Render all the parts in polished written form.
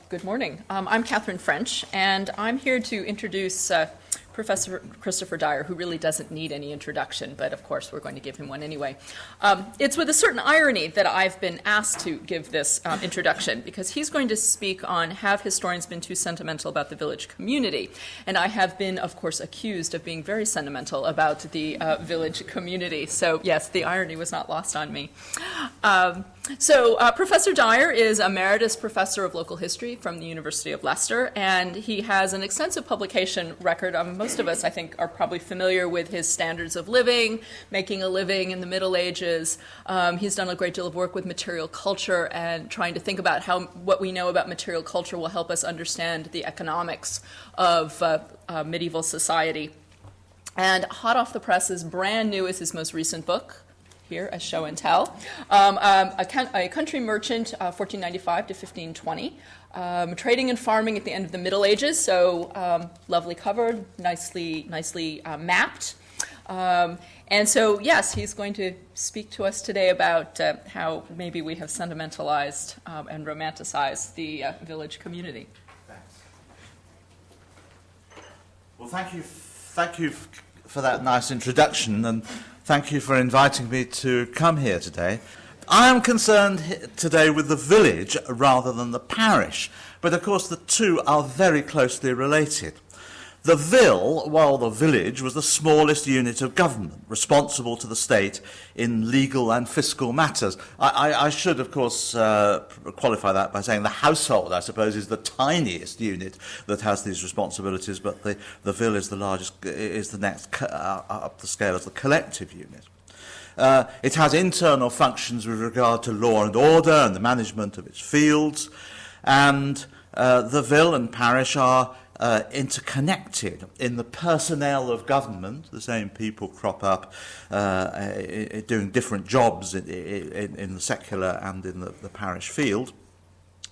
Good morning. I'm Katherine French, and I'm here to introduce Professor Christopher Dyer, who really doesn't need any introduction, but of course we're going to give him one anyway. It's with a certain irony that I've been asked to give this introduction, because he's going to speak on Have Historians Been Too Sentimental About the Village Community? And I have been, of course, accused of being very sentimental about the village community. So yes, the irony was not lost on me. Professor Dyer is Emeritus Professor of Local History from the University of Leicester, and he has an extensive publication record. Most of us, I think, are probably familiar with his Standards of Living, Making a Living in the Middle Ages. He's done a great deal of work with material culture and trying to think about how what we know about material culture will help us understand the economics of medieval society. And hot off the press is brand new is his most recent book, here, a show and tell. A country merchant, 1495 to 1520. Trading and farming at the end of the Middle Ages, so lovely cover, nicely mapped. And so, yes, he's going to speak to us today about how maybe we have sentimentalized and romanticized the village community. Thanks. Well, thank you for that nice introduction, and thank you for inviting me to come here today. I am concerned today with the village rather than the parish, but of course the two are very closely related. The the village was the smallest unit of government, responsible to the state in legal and fiscal matters. I should, of course, qualify that by saying the household, I suppose, is the tiniest unit that has these responsibilities, but the vill is the largest, is the next up the scale as the collective unit. It has internal functions with regard to law and order and the management of its fields, and the vill and parish are interconnected in the personnel of government. The same people crop up doing different jobs in the secular and in the parish field.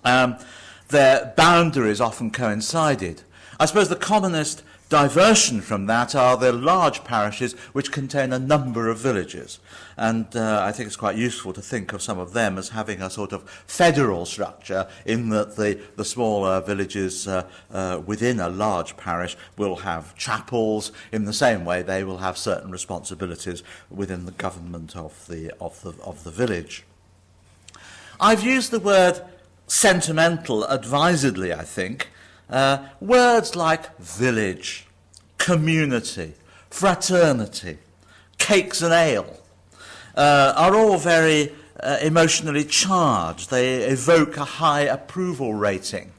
Their boundaries often coincided. I suppose the commonest diversion from that are the large parishes which contain a number of villages, and I think it's quite useful to think of some of them as having a sort of federal structure, in that the smaller villages within a large parish will have chapels. In the same way, they will have certain responsibilities within the government of the village. I've used the word sentimental advisedly, I think. Words like village, community, fraternity, cakes and ale are all very emotionally charged. They evoke a high approval rating.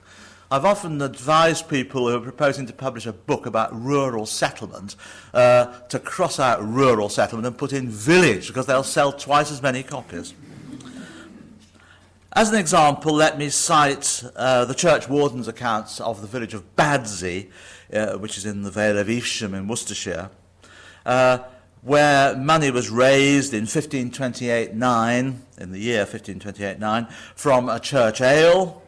I've often advised people who are proposing to publish a book about rural settlement to cross out rural settlement and put in village, because they'll sell twice as many copies. As an example, let me cite the church warden's accounts of the village of Badsey, which is in the Vale of Evesham in Worcestershire, where money was raised in 1528-9, in the year 1528-9, from a church ale,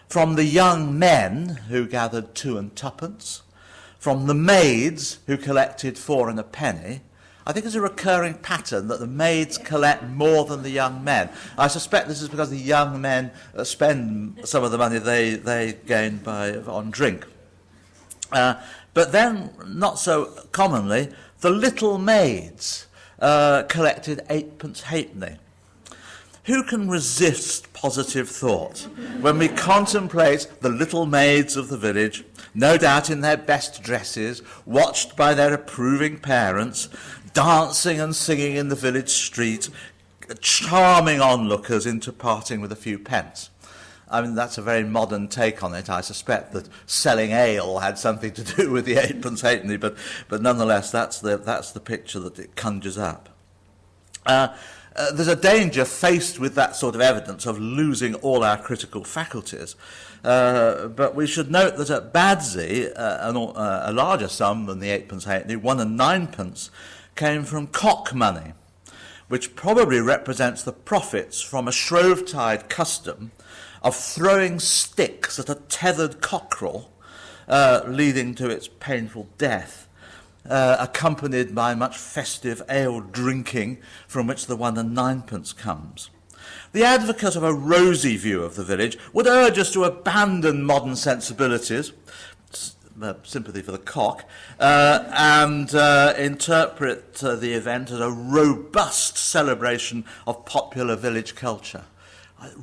from the young men who gathered 2 and 2pence, from the maids who collected 4 and a penny. I think it's a recurring pattern that the maids collect more than the young men. I suspect this is because the young men spend some of the money they gain on drink. But then, not so commonly, the little maids collected 8pence halfpenny. Who can resist positive thought when we contemplate the little maids of the village, no doubt in their best dresses, watched by their approving parents, dancing and singing in the village street, charming onlookers into parting with a few pence? I mean, that's a very modern take on it. I suspect that selling ale had something to do with the 8pence halfpenny, but nonetheless, that's the picture that it conjures up. There's a danger faced with that sort of evidence of losing all our critical faculties. But we should note that at Badsey, a larger sum than the 8pence halfpenny, 1 and 9pence, came from cock money, which probably represents the profits from a Shrovetide custom of throwing sticks at a tethered cockerel, leading to its painful death, accompanied by much festive ale drinking, from which the 1 and 9pence comes. The advocate of a rosy view of the village would urge us to abandon modern sensibilities, sympathy for the cock, and interpret the event as a robust celebration of popular village culture.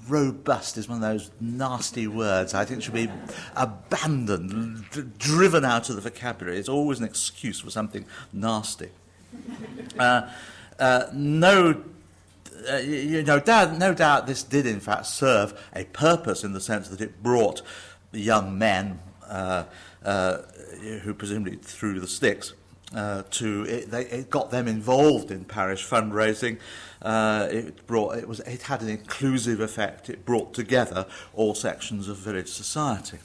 Robust is one of those nasty words I think should be abandoned, driven out of the vocabulary. It's always an excuse for something nasty. No doubt this did in fact serve a purpose in the sense that it brought young men who presumably threw the sticks it got them involved in parish fundraising. It had an inclusive effect. It brought together all sections of village society.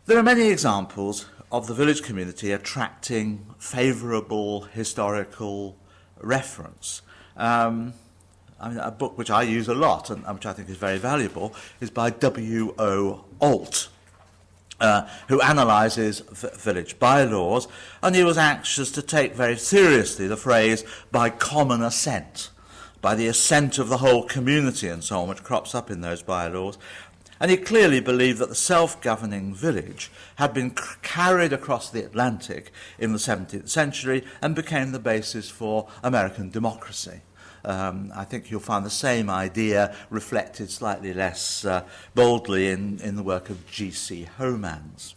There are many examples of the village community attracting favourable historical reference. A book which I use a lot and which I think is very valuable is by W.O. Alt, who analyses village bylaws, and he was anxious to take very seriously the phrase by common assent, by the assent of the whole community and so on, which crops up in those bylaws. And he clearly believed that the self-governing village had been carried across the Atlantic in the 17th century and became the basis for American democracy. I think you'll find the same idea reflected slightly less boldly in the work of G.C. Homans.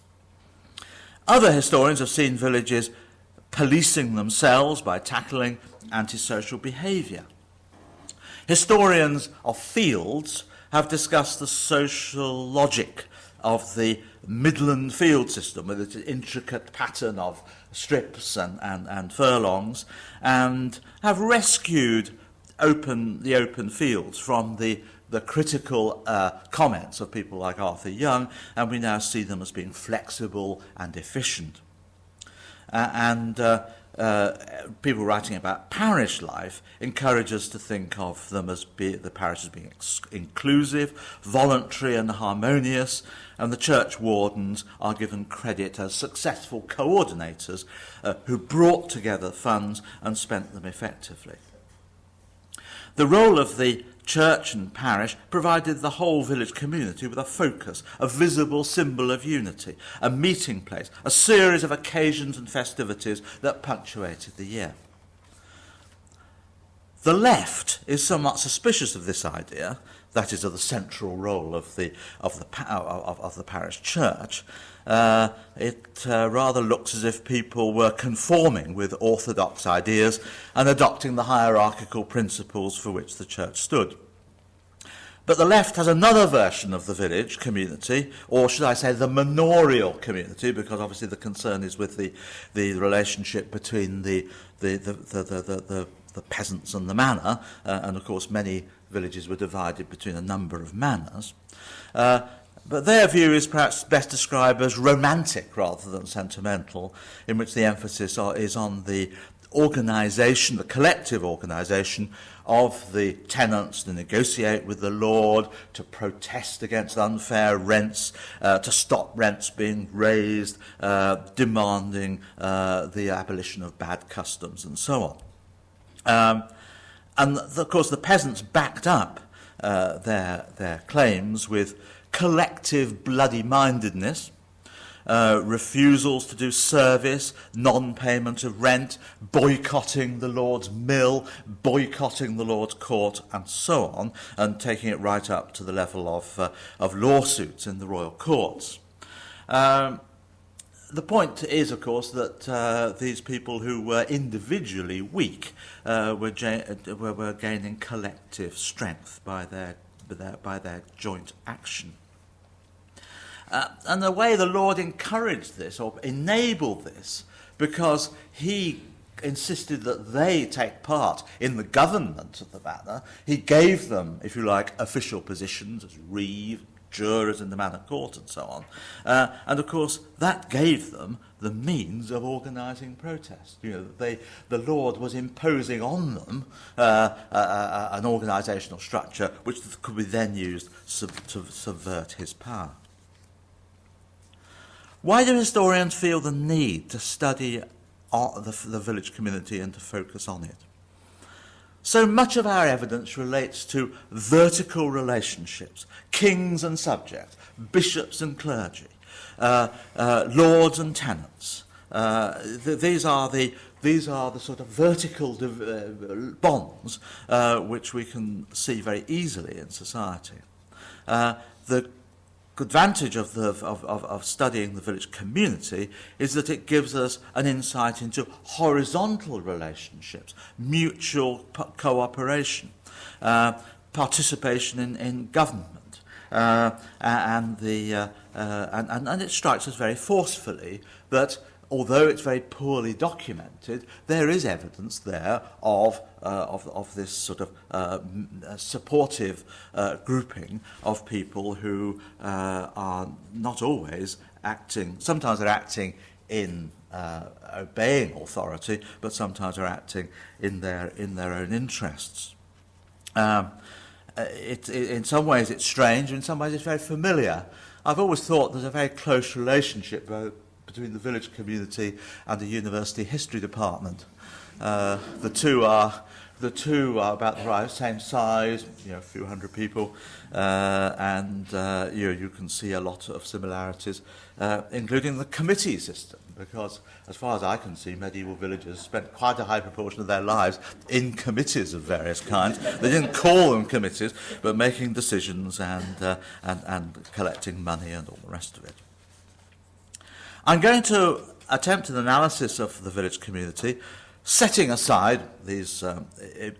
Other historians have seen villages policing themselves by tackling antisocial behaviour. Historians of fields have discussed the social logic of the Midland field system with its intricate pattern of strips and furlongs, and have rescued the open fields from the critical comments of people like Arthur Young, and we now see them as being flexible and efficient. People writing about parish life encourage us to think of them as the parish as being inclusive, voluntary and harmonious, and the church wardens are given credit as successful coordinators who brought together funds and spent them effectively. The role of the church and parish provided the whole village community with a focus, a visible symbol of unity, a meeting place, a series of occasions and festivities that punctuated the year. The left is somewhat suspicious of this idea, that is, of the central role of the parish church. It rather looks as if people were conforming with orthodox ideas and adopting the hierarchical principles for which the church stood. But the left has another version of the village community, or should I say the manorial community, because obviously the concern is with the relationship between the peasants and the manor, and of course many villages were divided between a number of manors. But their view is perhaps best described as romantic rather than sentimental, in which the emphasis is on the organisation, the collective organisation of the tenants to negotiate with the Lord, to protest against unfair rents, to stop rents being raised, demanding the abolition of bad customs and so on. And of course the peasants backed up their claims with collective bloody-mindedness, refusals to do service, non-payment of rent, boycotting the Lord's mill, boycotting the Lord's court, and so on, and taking it right up to the level of lawsuits in the royal courts. The point is, of course, that these people who were individually weak were gaining collective strength by their joint action. And the way the Lord encouraged this, or enabled this, because he insisted that they take part in the government of the manor, he gave them, if you like, official positions as reeve, jurors in the manor court and so on. And of course, that gave them the means of organising protest. The Lord was imposing on them an organisational structure which could be then used to subvert his power. Why do historians feel the need to study the village community and to focus on it? So much of our evidence relates to vertical relationships, kings and subjects, bishops and clergy, lords and tenants. These are the sort of vertical bonds which we can see very easily in society. The advantage of studying the village community is that it gives us an insight into horizontal relationships, mutual cooperation, participation in government, and it strikes us very forcefully that although it's very poorly documented, there is evidence there of this sort of supportive grouping of people who are not always acting. Sometimes they're acting in obeying authority, but sometimes they're acting in their own interests. In some ways it's strange, in some ways it's very familiar. I've always thought there's a very close relationship between the village community and the university history department. The two are about the same size, a few hundred people, and you can see a lot of similarities, including the committee system, because as far as I can see, medieval villagers spent quite a high proportion of their lives in committees of various kinds. They didn't call them committees, but making decisions and collecting money and all the rest of it. I'm going to attempt an analysis of the village community, setting aside these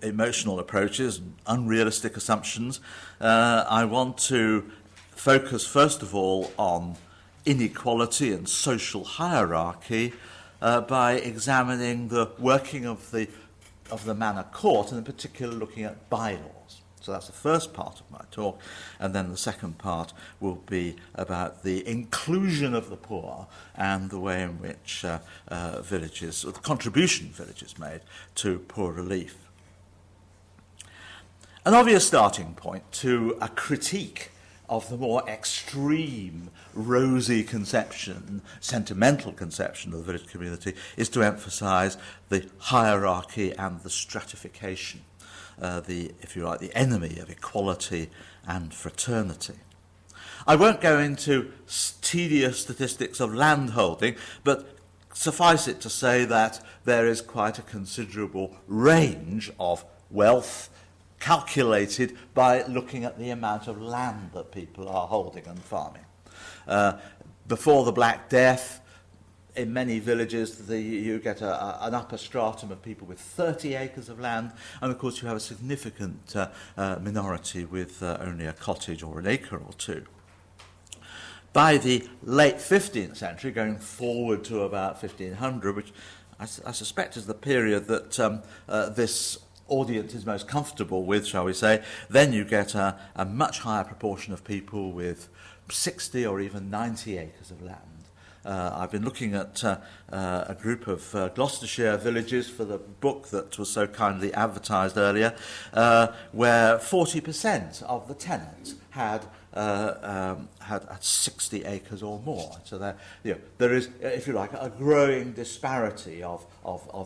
emotional approaches and unrealistic assumptions. I want to focus first of all on inequality and social hierarchy by examining the working of the manor court, and in particular looking at bylaws. So that's the first part of my talk, and then the second part will be about the inclusion of the poor and the way in which villages, or the contribution villages made to poor relief. An obvious starting point to a critique of the more extreme, rosy conception, sentimental conception of the village community is to emphasise the hierarchy and the stratification. If you like, the enemy of equality and fraternity. I won't go into tedious statistics of landholding, but suffice it to say that there is quite a considerable range of wealth calculated by looking at the amount of land that people are holding and farming. Before the Black Death, in many villages, you get an upper stratum of people with 30 acres of land, and of course you have a significant minority with only a cottage or an acre or two. By the late 15th century, going forward to about 1500, which I suspect is the period that this audience is most comfortable with, shall we say, then you get a much higher proportion of people with 60 or even 90 acres of land. I've been looking at a group of Gloucestershire villages for the book that was so kindly advertised earlier, where 40% of the tenants had 60 acres or more. So there is, if you like, a growing disparity of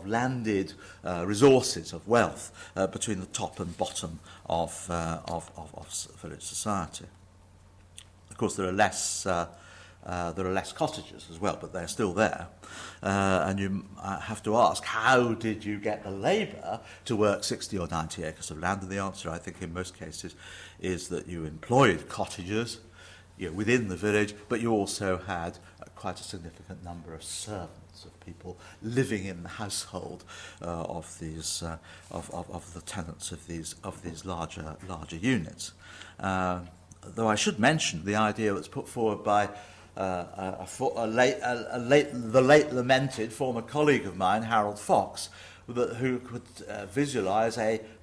landed resources, of wealth, between the top and bottom of village society. Of course, there are less cottages as well, but they're still there. And you have to ask, how did you get the labour to work 60 or 90 acres of land? And the answer, I think, in most cases, is that you employed cottagers within the village, but you also had quite a significant number of servants, of people living in the household of these of the tenants of these larger units. Though I should mention the idea that's put forward by the late lamented former colleague of mine, Harold Fox, who could visualise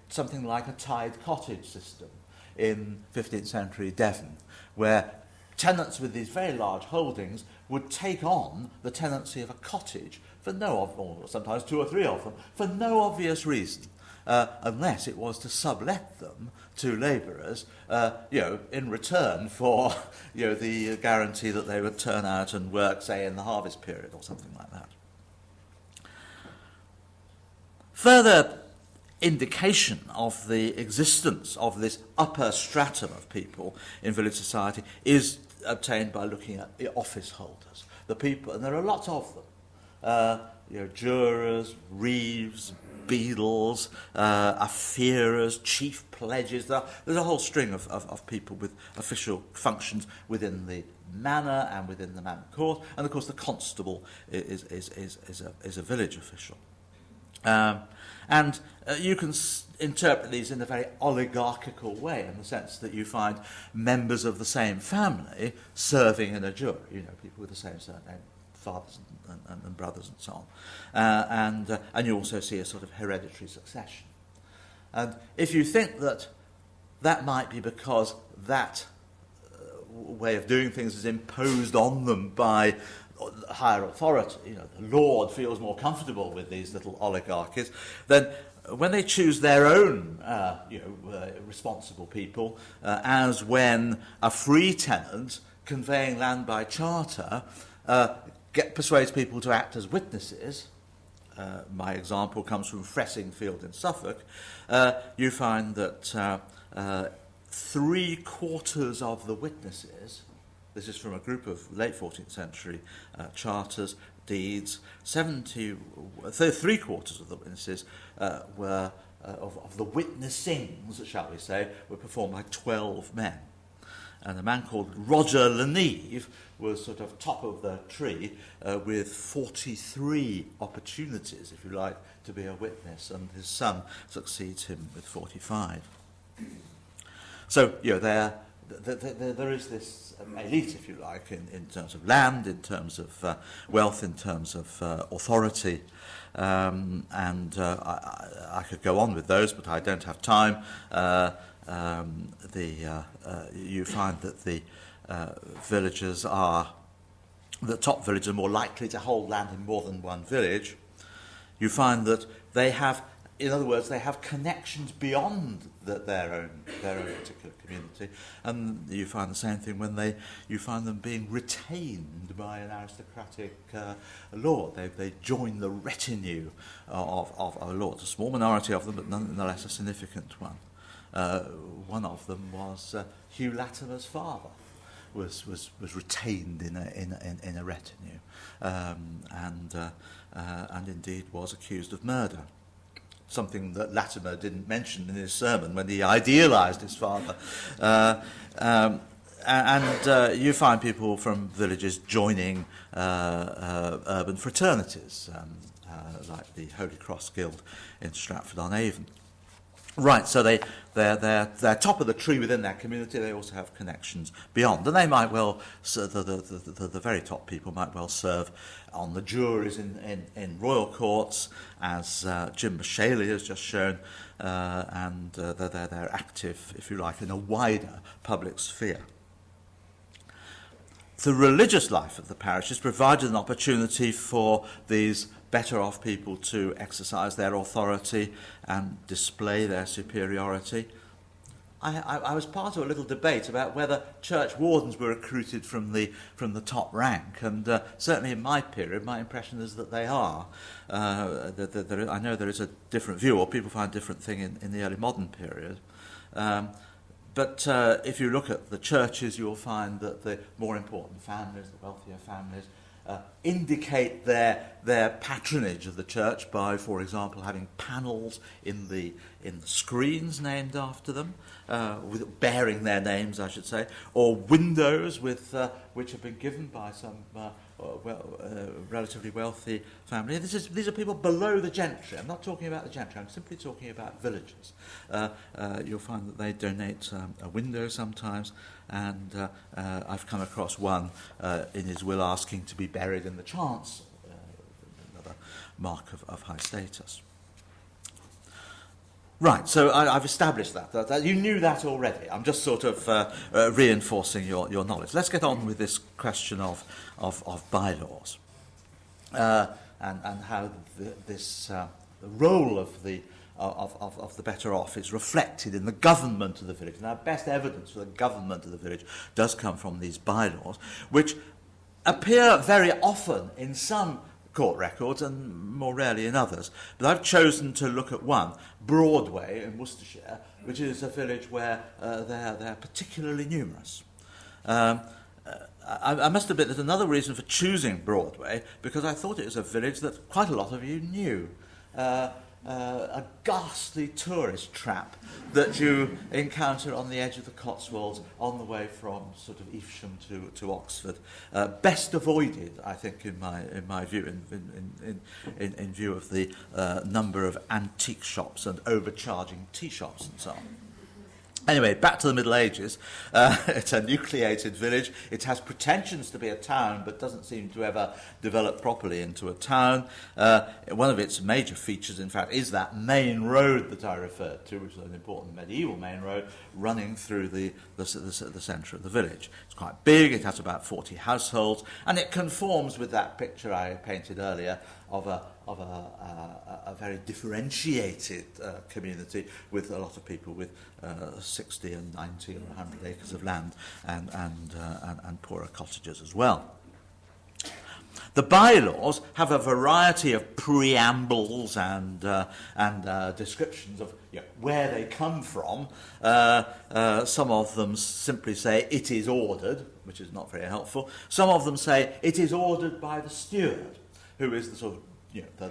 something like a tied cottage system in 15th century Devon, where tenants with these very large holdings would take on the tenancy of a cottage or sometimes two or three of them, for no obvious reason, unless it was to sublet them to labourers, in return for, the guarantee that they would turn out and work, say, in the harvest period or something like that. Further indication of the existence of this upper stratum of people in village society is obtained by looking at the office holders, the people, and there are lots of them. Jurors, reeves, beadles, afferers, chief pledges. There's a whole string of people with official functions within the manor and within the manor court, and of course the constable is a village official. And you can interpret these in a very oligarchical way, in the sense that you find members of the same family serving in a jury, people with the same surname, fathers and brothers and so on. And you also see a sort of hereditary succession. And if you think that might be because that way of doing things is imposed on them by higher authority, the Lord feels more comfortable with these little oligarchies, then when they choose their own responsible people, as when a free tenant conveying land by charter persuades people to act as witnesses, my example comes from Fressingfield in Suffolk, you find that 3/4 of the witnesses, this is from a group of late 14th century charters, deeds, 3/4 of the witnesses were, of the witnessings, shall we say, were performed by 12 men. And a man called Roger Leneve was sort of top of the tree with 43 opportunities, if you like, to be a witness, and his son succeeds him with 45. So, there is this elite, if you like, in terms of land, in terms of wealth, in terms of authority, and I could go on with those, but I don't have time. You find that the top villagers are more likely to hold land in more than one village. You find that they have, in other words, they have connections beyond their own particular community, and you find the same thing when you find them being retained by an aristocratic lord. They join the retinue of a lord. A small minority of them, but nonetheless a significant one. One of them was Hugh Latimer's father, was retained in a retinue, and indeed was accused of murder. Something that Latimer didn't mention in his sermon when he idealised his father. You find people from villages joining urban fraternities, like the Holy Cross Guild in Stratford-on-Avon. Right, so they're top of the tree within their community. They also have connections beyond, and they might well, the very top people might well serve on the juries in royal courts, as Jim Mashaley has just shown, and they're active, if you like, in a wider public sphere. The religious life of the parish has provided an opportunity for these better off people to exercise their authority and display their superiority. I was part of a little debate about whether church wardens were recruited from the top rank, and certainly in my period, my impression is that they are. I know there is a different view, or people find a different thing in the early modern period. But if you look at the churches, you'll find that the more important families, the wealthier families, indicate their patronage of the church by, for example, having panels in the screens named after them, bearing their names, I should say, or windows with which have been given by some relatively wealthy family. These are people below the gentry. I'm not talking about the gentry. I'm simply talking about villagers. You'll find that they donate a window sometimes, and I've come across one in his will asking to be buried in the chancel, another mark of high status. Right, so I've established that. You knew that already. I'm just sort of reinforcing your knowledge. Let's get on with this question of bylaws and how the role of the better off is reflected in the government of the village. And our best evidence for the government of the village does come from these bylaws, which appear very often in some court records and more rarely in others. But I've chosen to look at one, Broadway in Worcestershire, which is a village where they're particularly numerous. I must admit there's another reason for choosing Broadway, because I thought it was a village that quite a lot of you knew. A ghastly tourist trap that you encounter on the edge of the Cotswolds on the way from sort of Evesham to Oxford. Best avoided, I think, in my view, in view of the number of antique shops and overcharging tea shops and so on. Anyway, back to the Middle Ages. It's a nucleated village. It has pretensions to be a town, but doesn't seem to ever develop properly into a town. One of its major features, in fact, is that main road that I referred to, which is an important medieval main road, running through the centre of the village. It's quite big. It has about 40 households, and it conforms with that picture I painted earlier of a very differentiated community with a lot of people with 60 and 90 or 100 acres of land and poorer cottages as well. The bylaws have a variety of preambles and descriptions of where they come from. Some of them simply say it is ordered, which is not very helpful. Some of them say it is ordered by the steward, who is the sort of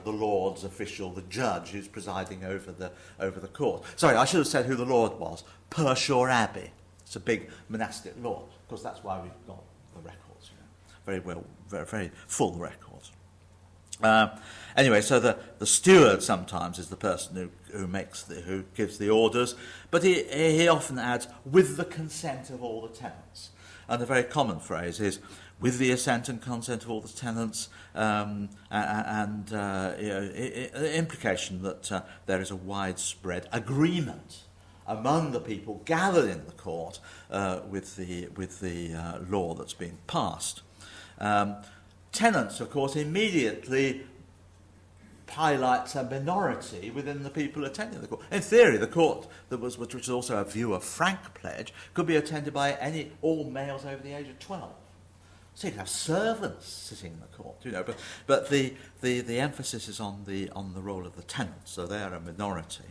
the Lord's official, the judge who's presiding over the court. Sorry, I should have said who the Lord was. Pershore Abbey. It's a big monastic lord. Of course, that's why we've got the records. Very well, very full records. Anyway, so the steward sometimes is the person who gives the orders, but he often adds with the consent of all the tenants. And a very common phrase is with the assent and consent of all the tenants, the implication that there is a widespread agreement among the people gathered in the court with the law that's being passed. Tenants, of course, immediately highlights a minority within the people attending the court. In theory, the court, which was also a view of frank pledge, could be attended by all males over the age of 12. So you'd have servants sitting in the court, but the emphasis is on the role of the tenants, so they are a minority.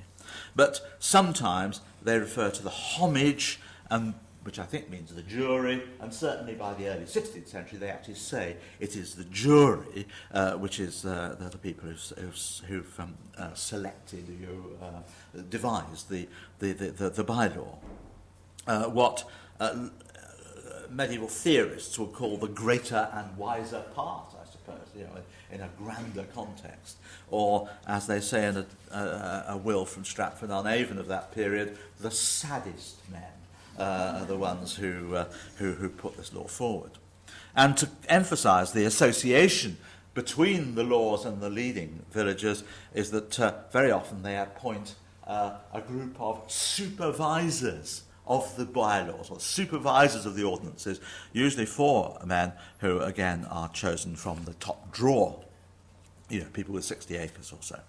But sometimes they refer to the homage, which I think means the jury, and certainly by the early 16th century they actually say it is the jury, which is the people who've selected, devised the bylaw. What medieval theorists would call the greater and wiser part, I suppose, in a grander context. Or, as they say in a will from Stratford-on-Avon of that period, the saddest men are the ones who put this law forward. And to emphasise the association between the laws and the leading villagers is that very often they appoint a group of supervisors of the bylaws, or supervisors of the ordinances, usually 4 men who, again, are chosen from the top drawer, people with 60 acres or so.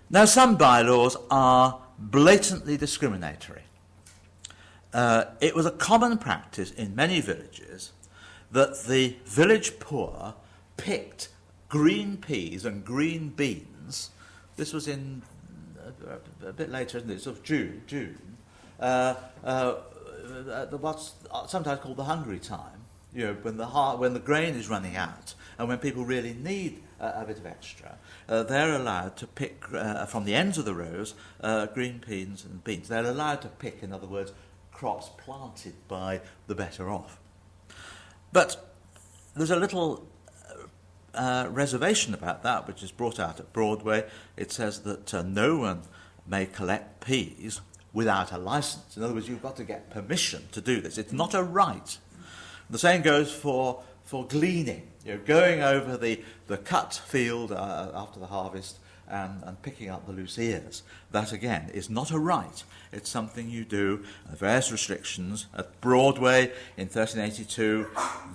Now, some bylaws are blatantly discriminatory. It was a common practice in many villages that the village poor picked green peas and green beans. This was in a bit later, isn't it? Sort of June. What's sometimes called the hungry time, when the grain is running out and when people really need a bit of extra, they're allowed to pick from the ends of the rows green peas and beans. They're allowed to pick, in other words, crops planted by the better off. But there's a little reservation about that, which is brought out at Broadway. It says that no one may collect peas without a license. In other words, you've got to get permission to do this. It's not a right. The same goes for gleaning, going over the cut field after the harvest and picking up the loose ears. That, again, is not a right. It's something you do, various restrictions. At Broadway in 1382,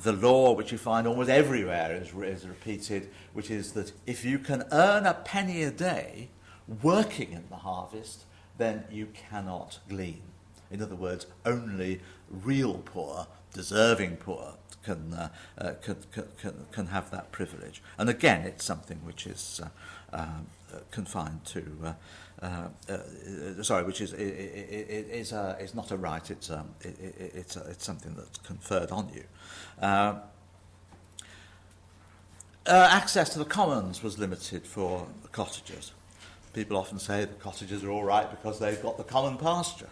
the law, which you find almost everywhere, is repeated, which is that if you can earn a penny a day working in the harvest, then you cannot glean. In other words, only real poor, deserving poor, can have that privilege. And again, it's something which is confined to. Which is not a right. It's something that's conferred on you. Access to the commons was limited for the cottagers. People often say the cottagers are all right because they've got the common pasture,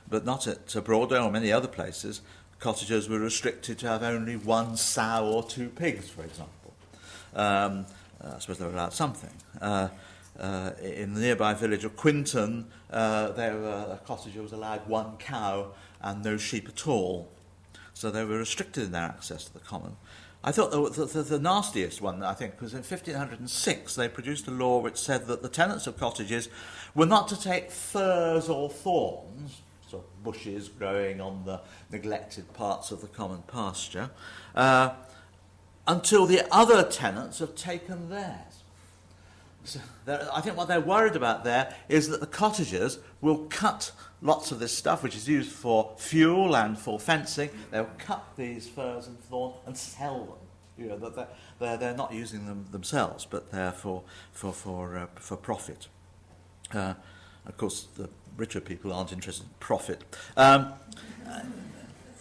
but not at Broadway or many other places. Cottagers were restricted to have only one sow or two pigs, for example. I suppose they were allowed something. In the nearby village of Quinton, a cottager was allowed one cow and no sheep at all. So they were restricted in their access to the common. I thought the nastiest one, I think, was in 1506. They produced a law which said that the tenants of cottages were not to take furze or thorns, sort of bushes growing on the neglected parts of the common pasture, until the other tenants have taken theirs. So I think what they're worried about there is that the cottagers will cut lots of this stuff, which is used for fuel and for fencing. They'll cut these furze and thorns and sell them. You know, that they're not using them themselves, but they're for profit. Of course, the richer people aren't interested in profit.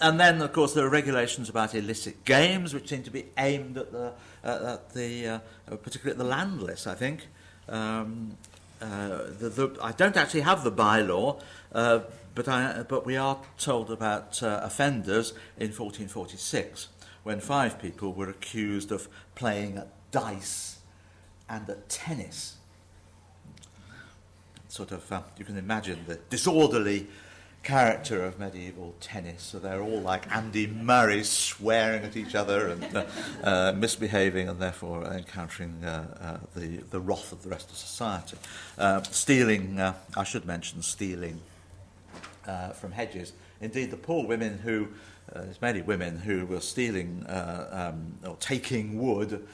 And then, of course, there are regulations about illicit games, which seem to be aimed at particularly at the landless, I think. I don't actually have the bylaw, but we are told about offenders in 1446, when 5 people were accused of playing at dice and at tennis. Sort of, you can imagine the disorderly character of medieval tennis. So they're all like Andy Murray, swearing at each other and misbehaving, and therefore encountering the wrath of the rest of society. Stealing, I should mention, stealing from hedges. Indeed, the poor women who, there's many women who were stealing or taking wood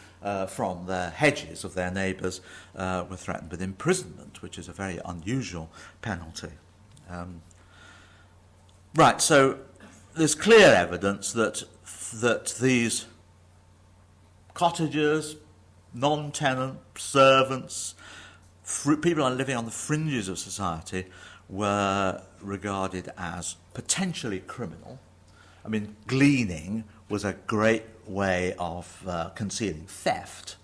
from the hedges of their neighbours were threatened with imprisonment, which is a very unusual penalty. Right, so there's clear evidence that these cottagers, non-tenant, servants, people living on the fringes of society were regarded as potentially criminal. I mean, gleaning was a great way of concealing theft.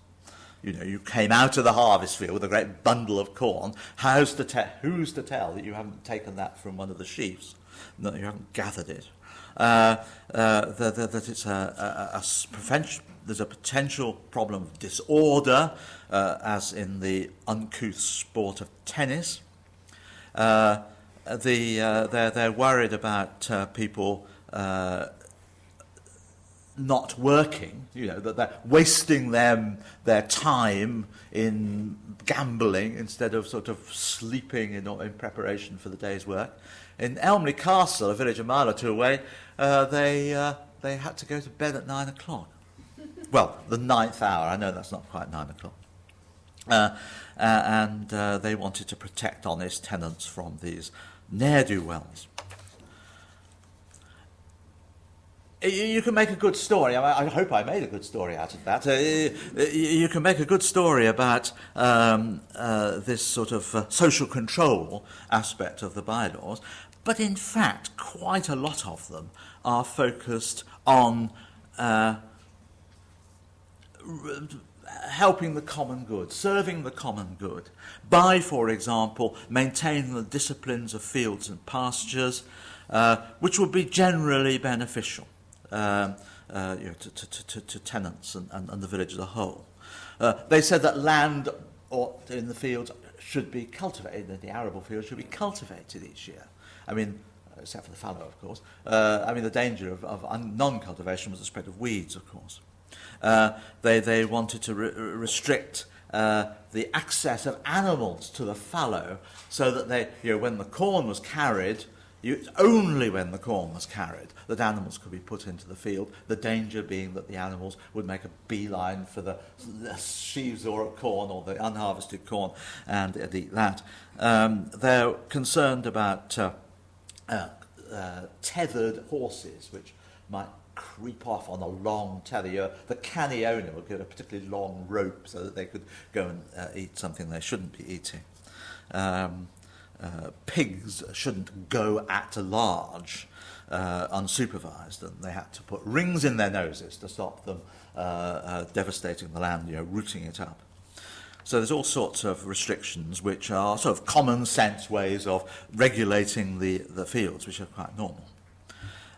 You know, you came out of the harvest field with a great bundle of corn. Who's to tell that you haven't taken that from one of the sheaves? No, you haven't gathered it. That it's there's a potential problem of disorder, as in the uncouth sport of tennis. They're worried about people not working, you know, that they're wasting their time in gambling instead of sort of sleeping in preparation for the day's work. In Elmley Castle, a village a mile or two away, they had to go to bed at 9 o'clock. Well, the 9th hour. I know that's not quite 9 o'clock. And they wanted to protect honest tenants from these ne'er-do-wells. You can make a good story. I hope I made a good story out of that. You can make a good story about this sort of social control aspect of the bylaws, but in fact, quite a lot of them are focused on helping the common good, serving the common good, by, for example, maintaining the disciplines of fields and pastures, which would be generally beneficial. To tenants and the village as a whole. They said that land in the fields should be cultivated, the arable fields should be cultivated each year. I mean, except for the fallow, of course. The danger of non-cultivation was the spread of weeds, of course. They wanted to restrict the access of animals to the fallow, so that when the corn was carried, only when the corn was carried that animals could be put into the field, the danger being that the animals would make a beeline for the sheaves or corn or the unharvested corn and eat that. They're concerned about tethered horses, which might creep off on a long tether. The canny owner would get a particularly long rope so that they could go and eat something they shouldn't be eating. Pigs shouldn't go at large unsupervised, and they had to put rings in their noses to stop them devastating the land, rooting it up. So there's all sorts of restrictions which are sort of common sense ways of regulating the fields, which are quite normal.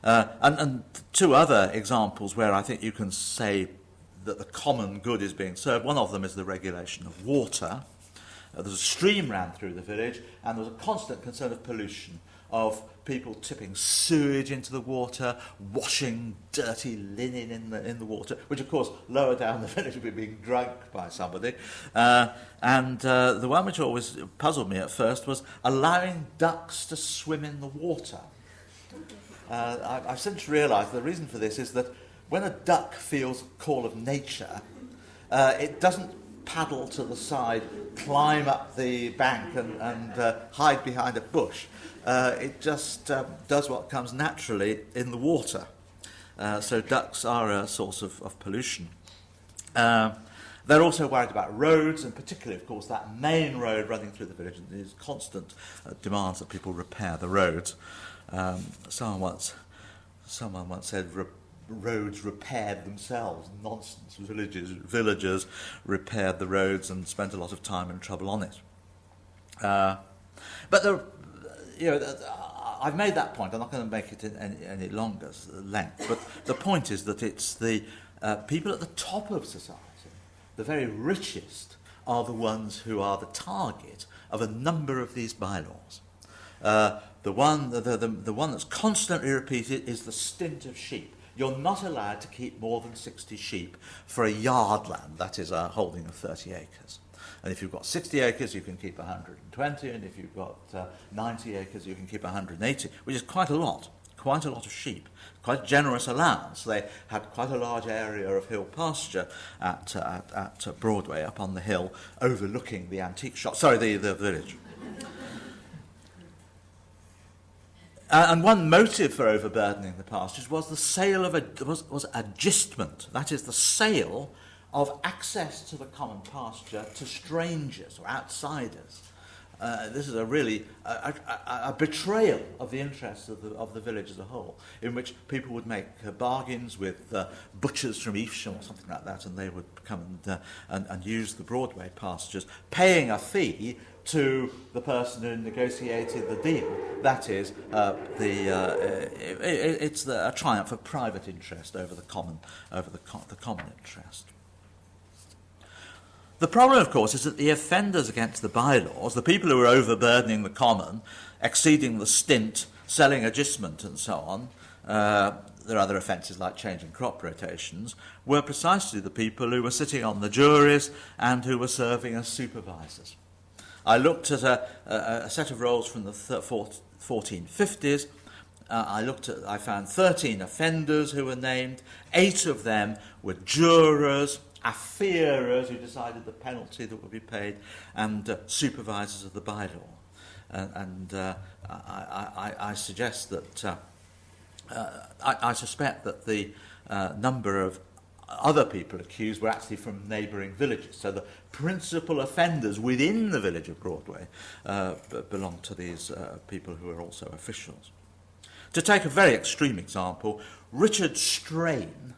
And two other examples where I think you can say that the common good is being served. One of them is the regulation of water. There's a stream ran through the village, and there was a constant concern of pollution, of people tipping sewage into the water, washing dirty linen in the water, which of course lower down the village would be being drunk by somebody. And the one which always puzzled me at first was allowing ducks to swim in the water. I've since realised the reason for this is that when a duck feels the call of nature, it doesn't paddle to the side, climb up the bank and hide behind a bush. It just does what comes naturally in the water. So ducks are a source of pollution. They're also worried about roads, and particularly, of course, that main road running through the village. There's constant demands that people repair the roads. Someone once said roads repaired themselves. Nonsense. Villagers repaired the roads and spent a lot of time and trouble on it. But I've made that point. I'm not going to make it any longer length. But the point is that it's the people at the top of society, the very richest, are the ones who are the target of a number of these bylaws. The one that's constantly repeated is the stint of sheep. You're not allowed to keep more than 60 sheep for a yard land, that is a holding of 30 acres. And if you've got 60 acres, you can keep 120, and if you've got 90 acres, you can keep 180, which is quite a lot of sheep, quite a generous allowance. They had quite a large area of hill pasture at Broadway, up on the hill, overlooking the antique shop, the village. And one motive for overburdening the pastures was the sale of was agistment, that is the sale of access to the common pasture to strangers or outsiders. This is a really a betrayal of the interests of the village as a whole, in which people would make bargains with butchers from Evesham or something like that, and they would come and use the Broadway pastures, paying a fee to the person who negotiated the deal. That is, it's a triumph of private interest over the common interest. The problem, of course, is that the offenders against the bylaws, the people who are overburdening the common, exceeding the stint, selling agistment and so on, there are other offences like changing crop rotations, were precisely the people who were sitting on the juries and who were serving as supervisors. I looked at a set of rolls from the 1450s. I found 13 offenders who were named. 8 of them were jurors, afferers who decided the penalty that would be paid, and supervisors of the bylaw. I suggest that I suspect that the number of other people accused were actually from neighbouring villages. So the principal offenders within the village of Broadway belong to these people who are also officials. To take a very extreme example, Richard Strain,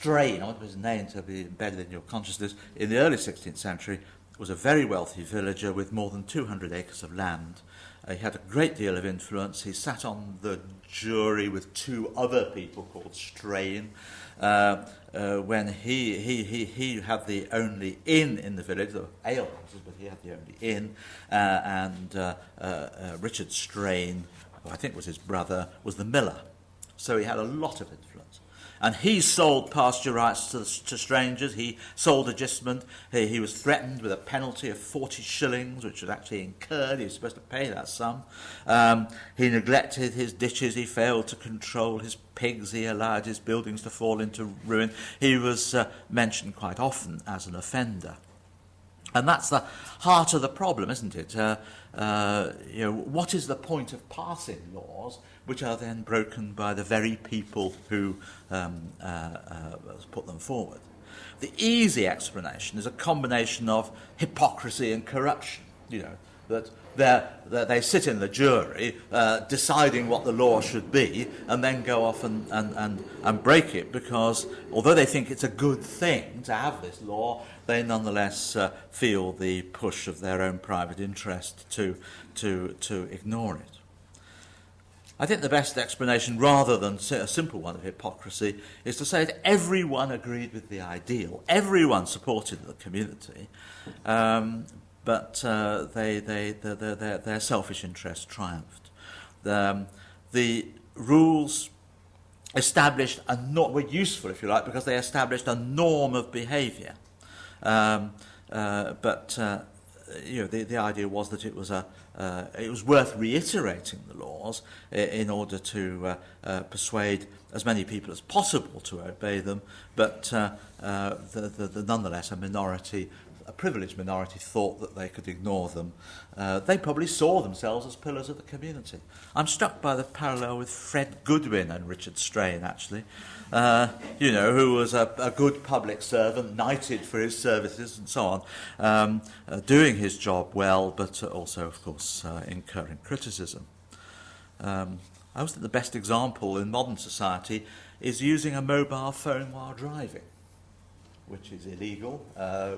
I want his name to be embedded in your consciousness, in the early 16th century was a very wealthy villager with more than 200 acres of land. He had a great deal of influence. He sat on the jury with 2 other people called Strain. When he had the only inn in the village, there were ale houses, but he had the only inn, and Richard Strain, who I think was his brother, was the miller. So he had a lot of influence. And he sold pasture rights to strangers. He sold agistment. He was threatened with a penalty of 40 shillings, which was actually incurred. He was supposed to pay that sum. He neglected his ditches. He failed to control his pigs. He allowed his buildings to fall into ruin. He was mentioned quite often as an offender. And that's the heart of the problem, isn't it? What is the point of passing laws which are then broken by the very people who put them forward? The easy explanation is a combination of hypocrisy and corruption. That they sit in the jury deciding what the law should be, and then go off and break it, because although they think it's a good thing to have this law, they nonetheless feel the push of their own private interest to ignore it. I think the best explanation, rather than a simple one of hypocrisy, is to say that everyone agreed with the ideal, everyone supported the community, but their selfish interest triumphed. The rules established were useful, if you like, because they established a norm of behaviour. The idea was that it was worth reiterating the laws in order to persuade as many people as possible to obey them, but nonetheless a privileged minority thought that they could ignore them. They probably saw themselves as pillars of the community. I'm struck by the parallel with Fred Goodwin and Richard Strain, actually, who was a good public servant, knighted for his services and so on, doing his job well, but also, of course, incurring criticism. I always think the best example in modern society is using a mobile phone while driving, which is illegal,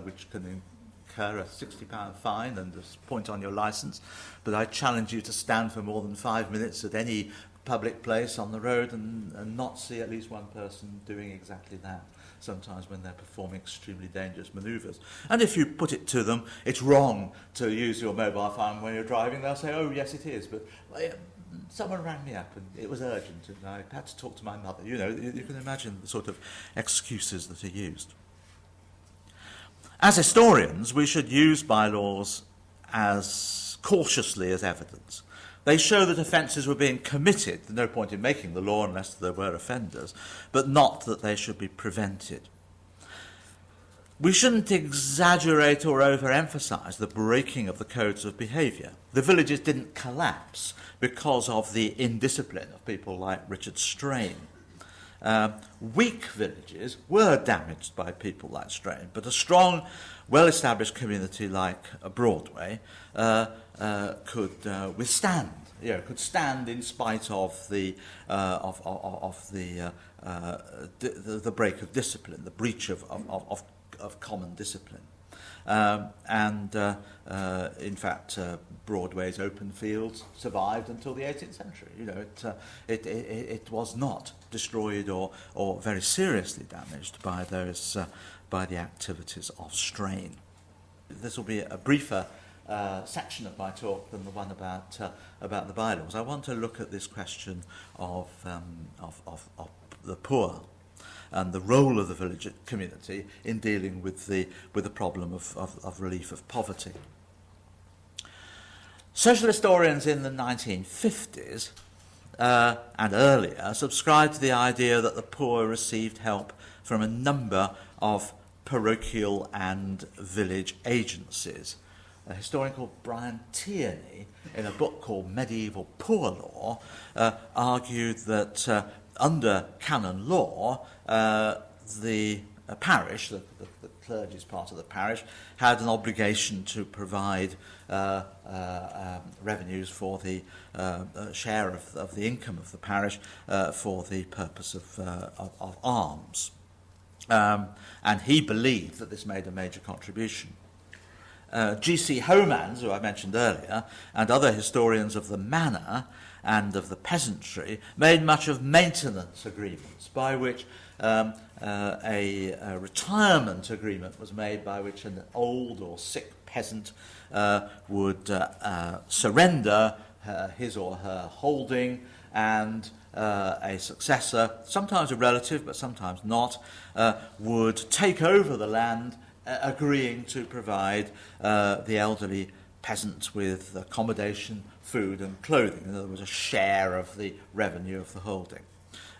which can incur a £60 fine and a point on your licence. But I challenge you to stand for more than 5 minutes at any public place on the road and not see at least one person doing exactly that, sometimes when they're performing extremely dangerous manoeuvres. And if you put it to them, it's wrong to use your mobile phone when you're driving, they'll say, oh, yes, it is, but someone rang me up and it was urgent and I had to talk to my mother. You can imagine the sort of excuses that are used. As historians, we should use bylaws as cautiously as evidence. They show that offences were being committed. There's no point in making the law unless there were offenders, but not that they should be prevented. We shouldn't exaggerate or overemphasise the breaking of the codes of behaviour. The villages didn't collapse because of the indiscipline of people like Richard Strain. Weak villages were damaged by people like Strain, but a strong, well-established community like Broadway could withstand. Could stand in spite of the break of discipline, the breach of common discipline. In fact, Broadway's open fields survived until the 18th century. It was not destroyed or very seriously damaged by the activities of Strain. This will be a briefer section of my talk than the one about the bylaws. I want to look at this question of the poor and the role of the village community in dealing with the problem of relief of poverty. Social historians in the 1950s and earlier subscribed to the idea that the poor received help from a number of parochial and village agencies. A historian called Brian Tierney, in a book called Medieval Poor Law, argued that under canon law, the parish, the clergy's part of the parish, had an obligation to provide revenues for the share of the income of the parish for the purpose of alms. And he believed that this made a major contribution. G.C. Homans, who I mentioned earlier, and other historians of the manor and of the peasantry made much of maintenance agreements, by which a retirement agreement was made by which an old or sick peasant would surrender his or her holding, and a successor, sometimes a relative but sometimes not, would take over the land, agreeing to provide the elderly peasant with accommodation, food and clothing. In other words, a share of the revenue of the holding.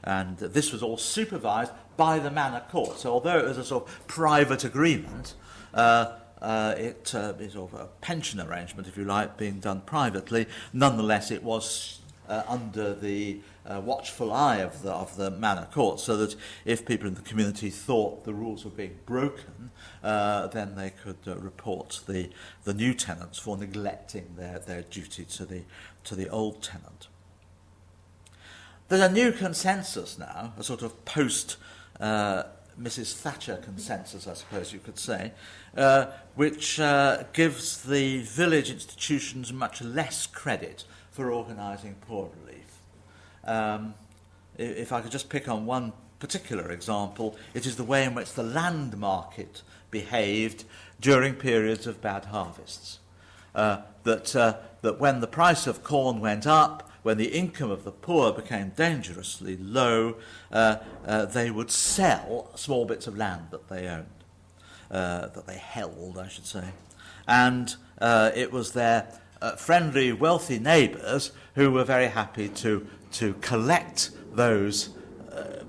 And this was all supervised by the manor court. So although it was a sort of private agreement, it is sort of a pension arrangement, if you like, being done privately. Nonetheless, it was under the watchful eye of the manor court, so that if people in the community thought the rules were being broken, then they could report the new tenants for neglecting their duty to the old tenant. There's a new consensus now, a sort of post Mrs. Thatcher consensus, I suppose you could say, which gives the village institutions much less credit for organising poor relief. If I could just pick on one particular example, it is the way in which the land market behaved during periods of bad harvests. That when the price of corn went up, when the income of the poor became dangerously low, they would sell small bits of land that they owned, that they held, I should say. And it was their friendly, wealthy neighbours who were very happy to collect those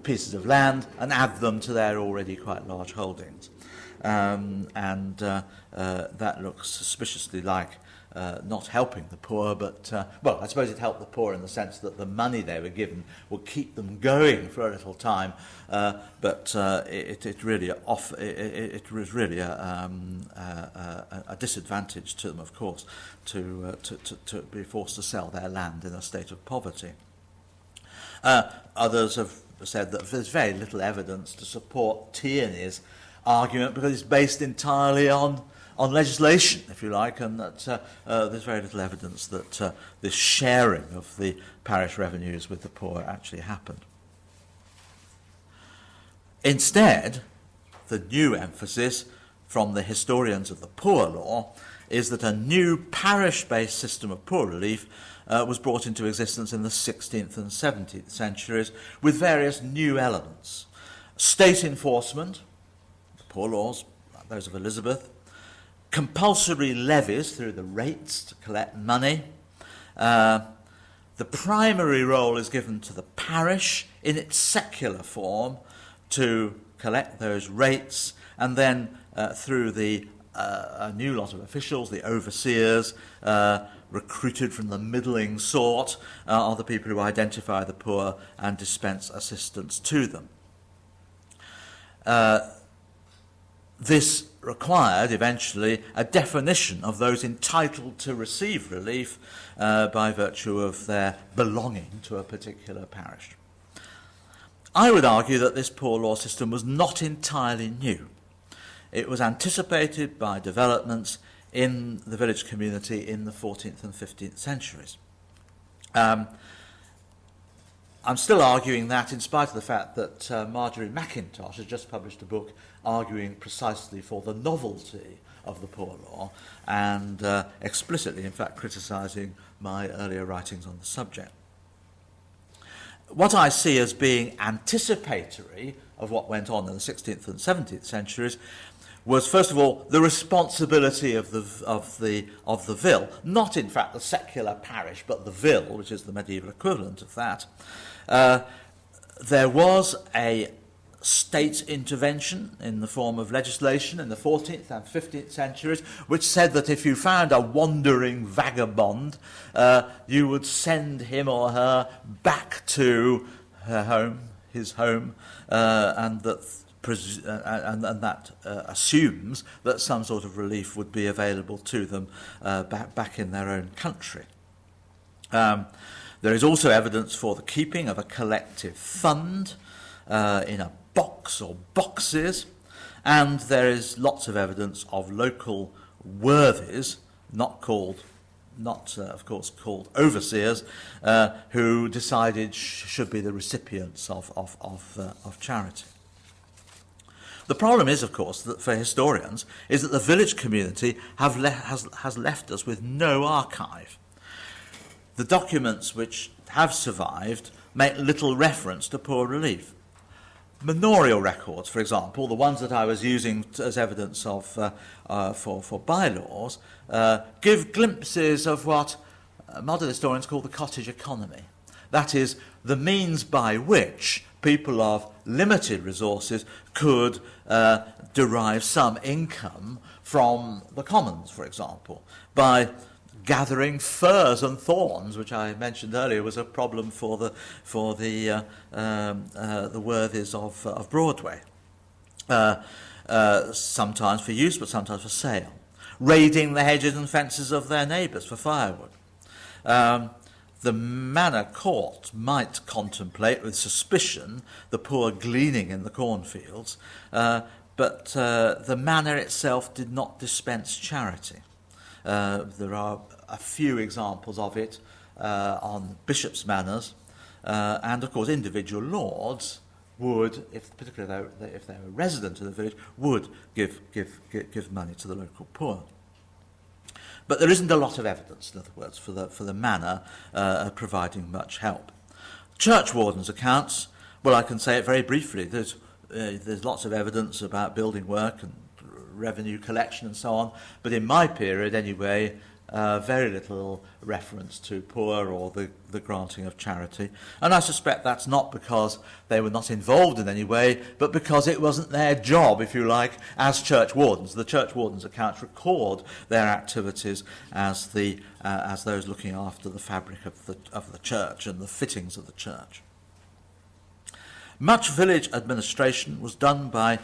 pieces of land and add them to their already quite large holdings. That looks suspiciously like not helping the poor, but, well, I suppose it helped the poor in the sense that the money they were given would keep them going for a little time, but it was really a disadvantage to them, of course, to be forced to sell their land in a state of poverty. Others have said that there's very little evidence to support Tierney's argument because it's based entirely on legislation, if you like, and that there's very little evidence that this sharing of the parish revenues with the poor actually happened. Instead, the new emphasis from the historians of the Poor Law is that a new parish-based system of poor relief was brought into existence in the 16th and 17th centuries with various new elements. State enforcement, the poor laws, like those of Elizabeth, compulsory levies through the rates to collect money. The primary role is given to the parish in its secular form to collect those rates, and then through a new lot of officials, the overseers, recruited from the middling sort, are the people who identify the poor and dispense assistance to them. This required, eventually, a definition of those entitled to receive relief by virtue of their belonging to a particular parish. I would argue that this poor law system was not entirely new. It was anticipated by developments in the village community in the 14th and 15th centuries. I'm still arguing that, in spite of the fact that Marjorie McIntosh has just published a book arguing precisely for the novelty of the poor law and explicitly, in fact, criticising my earlier writings on the subject. What I see as being anticipatory of what went on in the 16th and 17th centuries was, first of all, the responsibility of the vill, not in fact the secular parish, but the vill, which is the medieval equivalent of that. There was a state intervention in the form of legislation in the 14th and 15th centuries, which said that if you found a wandering vagabond, you would send him or her back to her home, his home, and that assumes that some sort of relief would be available to them back in their own country. There is also evidence for the keeping of a collective fund in a box or boxes, and there is lots of evidence of local worthies, of course called overseers, who decided should be the recipients of charity. The problem is, of course, that for historians, is that the village community has left us with no archive. The documents which have survived make little reference to poor relief. Manorial records, for example, the ones that I was using as evidence of for bylaws, give glimpses of what modern historians call the cottage economy. That is, the means by which people of limited resources could derive some income from the commons, for example, by gathering furze and thorns, which I mentioned earlier was a problem for the worthies of Broadway, sometimes for use but sometimes for sale, raiding the hedges and fences of their neighbours for firewood. The manor court might contemplate with suspicion the poor gleaning in the cornfields, but the manor itself did not dispense charity. There are a few examples of it on bishops' manors, and of course individual lords would, particularly if they were resident of the village, would give money to the local poor. But there isn't a lot of evidence, in other words, for the manor providing much help. Churchwardens' accounts, well, I can say it very briefly. There's lots of evidence about building work and revenue collection and so on, but in my period anyway, very little reference to poor or the granting of charity. And I suspect that's not because they were not involved in any way, but because it wasn't their job, if you like, as church wardens. The church wardens' accounts record their activities as those looking after the fabric of the church and the fittings of the church. Much village administration was done by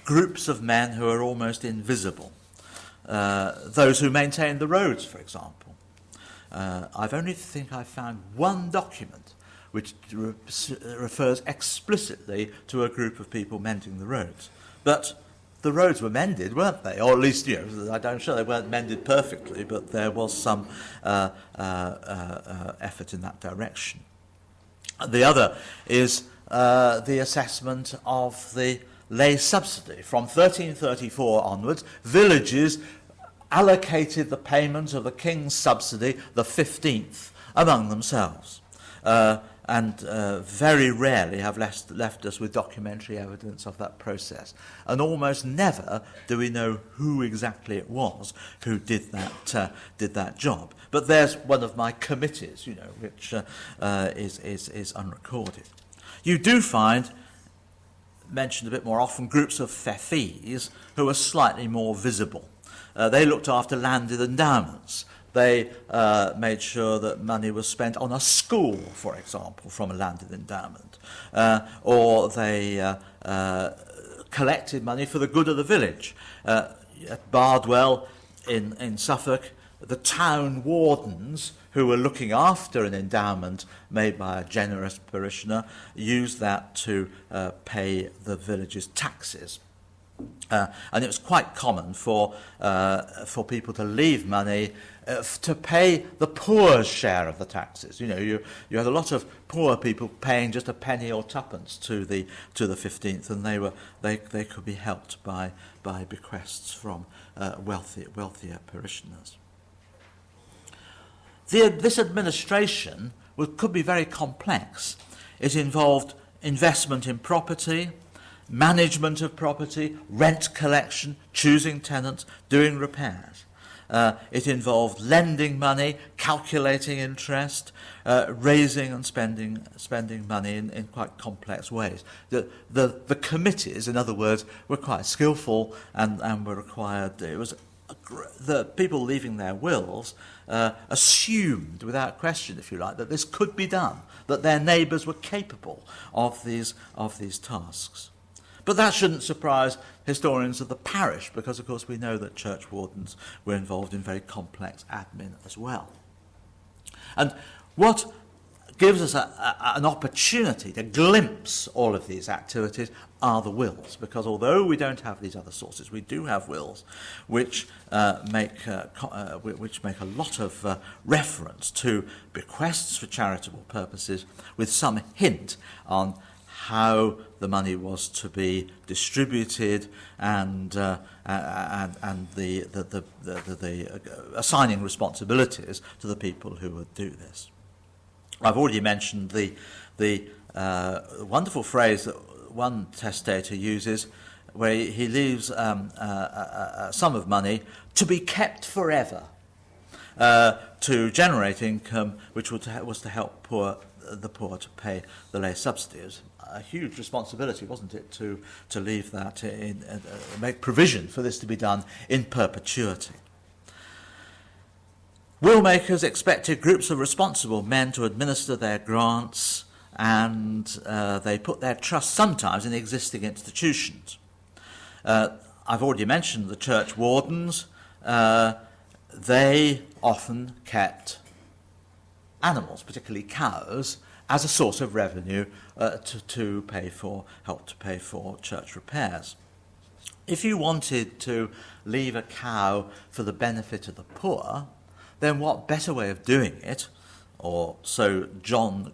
groups of men who are almost invisible. Those who maintained the roads, for example. I've only found one document which refers explicitly to a group of people mending the roads. But the roads were mended, weren't they? Or at least, I'm sure they weren't mended perfectly, but there was some effort in that direction. The other is the assessment of the Lay Subsidy. From 1334 onwards, villages allocated the payment of the king's subsidy, the 15th, among themselves, and very rarely have left us with documentary evidence of that process. And almost never do we know who exactly it was who did that job. But there's one of my committees, which is unrecorded. You do find, mentioned a bit more often, groups of fefis who are slightly more visible. They looked after landed endowments. They made sure that money was spent on a school, for example, from a landed endowment. Or they collected money for the good of the village. At Bardwell in Suffolk, the town wardens who were looking after an endowment made by a generous parishioner used that to pay the village's taxes. And it was quite common for people to leave money to pay the poor's share of the taxes. You had a lot of poor people paying just a penny or twopence to the 15th, and they could be helped by bequests from wealthier parishioners. This administration could be very complex. It involved investment in property, management of property, rent collection, choosing tenants, doing repairs. It involved lending money, calculating interest, raising and spending money in quite complex ways. The committees, in other words, were quite skillful and were required. It was the people leaving their wills assumed, without question, if you like, that this could be done, that their neighbours were capable of these tasks. But that shouldn't surprise historians of the parish, because, of course, we know that church wardens were involved in very complex admin as well. And what gives us an opportunity to glimpse all of these activities are the wills, because although we don't have these other sources, we do have wills which make a lot of reference to bequests for charitable purposes, with some hint on how the money was to be distributed and the assigning responsibilities to the people who would do this. I've already mentioned the wonderful phrase that one testator uses, where he leaves a sum of money to be kept forever, to generate income, which was to help poor the poor to pay the lay subsidy. It was a huge responsibility, wasn't it, to leave that make provision for this to be done in perpetuity. Will makers expected groups of responsible men to administer their grants, and they put their trust sometimes in existing institutions. I've already mentioned the church wardens. They often kept animals, particularly cows, as a source of revenue to help to pay for church repairs. If you wanted to leave a cow for the benefit of the poor, then what better way of doing it, or so John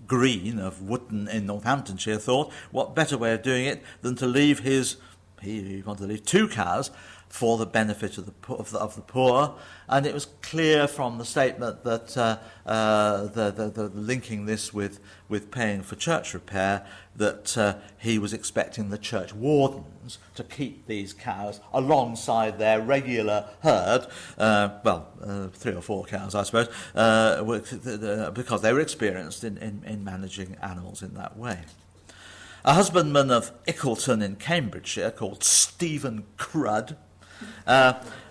Green of Wootton in Northamptonshire thought, what better way of doing it than to leave he wanted to leave 2 cows for the benefit of the poor, and it was clear from the statement that the linking this with paying for church repair, that he was expecting the church wardens to keep these cows alongside their regular herd, 3 or 4 cows, I suppose, because they were experienced in managing animals in that way. A husbandman of Ickleton in Cambridgeshire called Stephen Crudd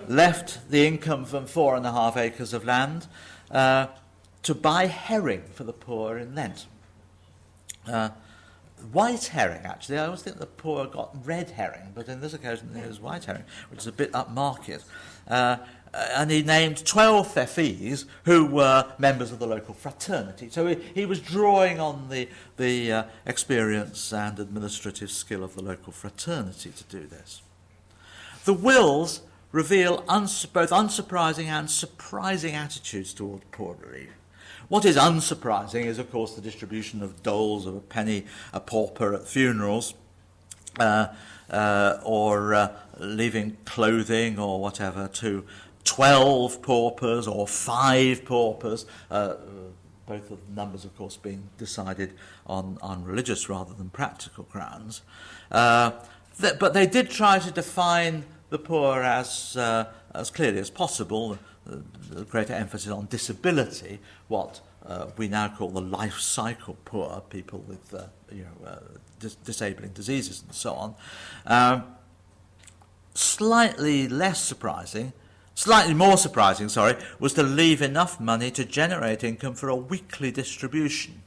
left the income from 4.5 acres of land to buy herring for the poor in Lent. White herring, actually. I always think the poor got red herring, but in this occasion it was white herring, which is a bit upmarket. And he named 12 thefes who were members of the local fraternity. So he was drawing on the experience and administrative skill of the local fraternity to do this. The wills reveal both unsurprising and surprising attitudes toward poor relief. What is unsurprising is, of course, the distribution of doles of a penny a pauper at funerals, or leaving clothing or whatever to 12 paupers or 5 paupers, both of the numbers, of course, being decided on religious rather than practical grounds. But they did try to define the poor as clearly as possible, the greater emphasis on disability, what we now call the life cycle poor, people with disabling diseases and so on. Slightly more surprising, was to leave enough money to generate income for a weekly distribution.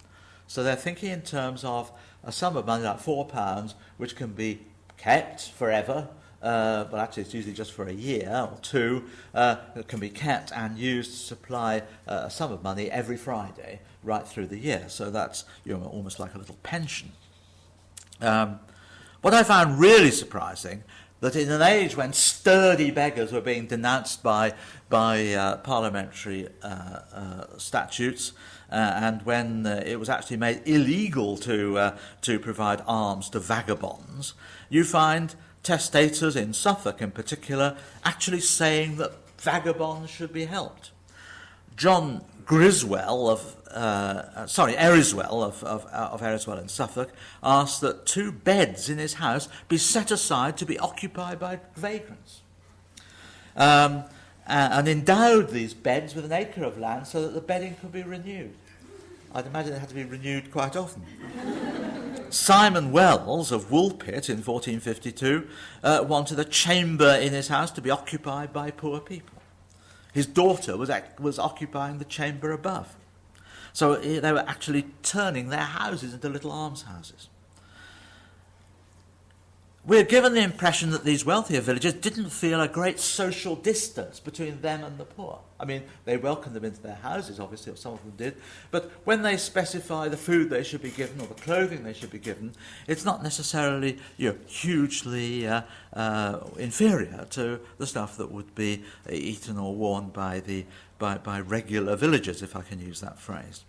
So they're thinking in terms of a sum of money like £4, which can be kept forever, but actually it's usually just for a year or 2, it can be kept and used to supply a sum of money every Friday right through the year. So that's almost like a little pension. What I found really surprising, that in an age when sturdy beggars were being denounced by parliamentary statutes, and when it was actually made illegal to provide alms to vagabonds, you find testators in Suffolk in particular actually saying that vagabonds should be helped. John Eriswell of Eriswell in Suffolk asked that 2 beds in his house be set aside to be occupied by vagrants, and endowed these beds with an acre of land so that the bedding could be renewed. I'd imagine it had to be renewed quite often. Simon Wells of Woolpit in 1452 wanted a chamber in his house to be occupied by poor people. His daughter was occupying the chamber above. So they were actually turning their houses into little almshouses. We're given the impression that these wealthier villagers didn't feel a great social distance between them and the poor. I mean, they welcomed them into their houses, obviously, or some of them did, but when they specify the food they should be given or the clothing they should be given, it's not necessarily hugely inferior to the stuff that would be eaten or worn by regular villagers, if I can use that phrase.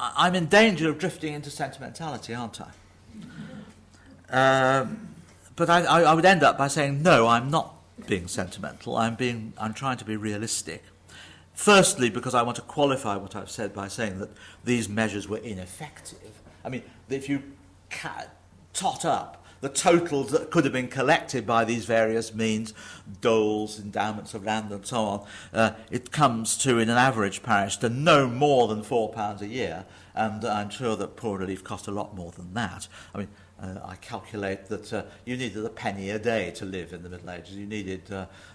I'm in danger of drifting into sentimentality, aren't I? But I would end up by saying, no, I'm not being sentimental. I'm trying to be realistic. Firstly, because I want to qualify what I've said by saying that these measures were ineffective. I mean, if you tot up the totals that could have been collected by these various means, doles, endowments of land and so on, it comes to, in an average parish, to no more than £4 a year. and I'm sure that poor relief cost a lot more than that. I mean, I calculate that you needed a penny a day to live in the Middle Ages. You needed,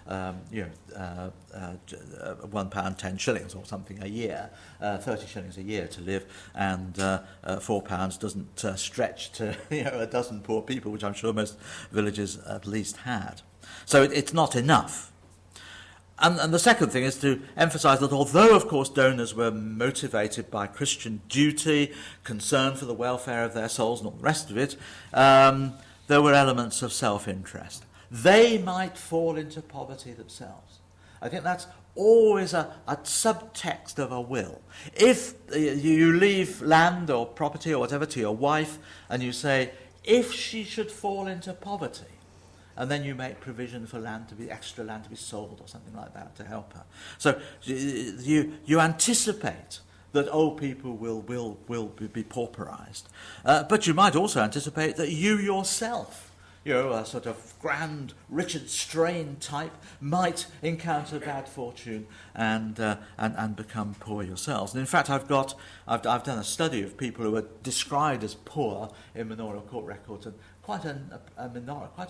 £1.10 or something a year, 30 shillings a year to live, and £4 doesn't stretch to a dozen poor people, which I'm sure most villages at least had. So it's not enough. And the second thing is to emphasise that although, of course, donors were motivated by Christian duty, concern for the welfare of their souls and all the rest of it, there were elements of self-interest. They might fall into poverty themselves. I think that's always a subtext of a will. If you leave land or property or whatever to your wife and you say, if she should fall into poverty, and then you make provision for extra land to be sold or something like that to help her. So you anticipate that old people will be pauperised. But you might also anticipate that you yourself, a sort of grand Richard Strain type, might encounter bad fortune and become poor yourselves. And in fact, I've done a study of people who are described as poor in manorial court records, and quite an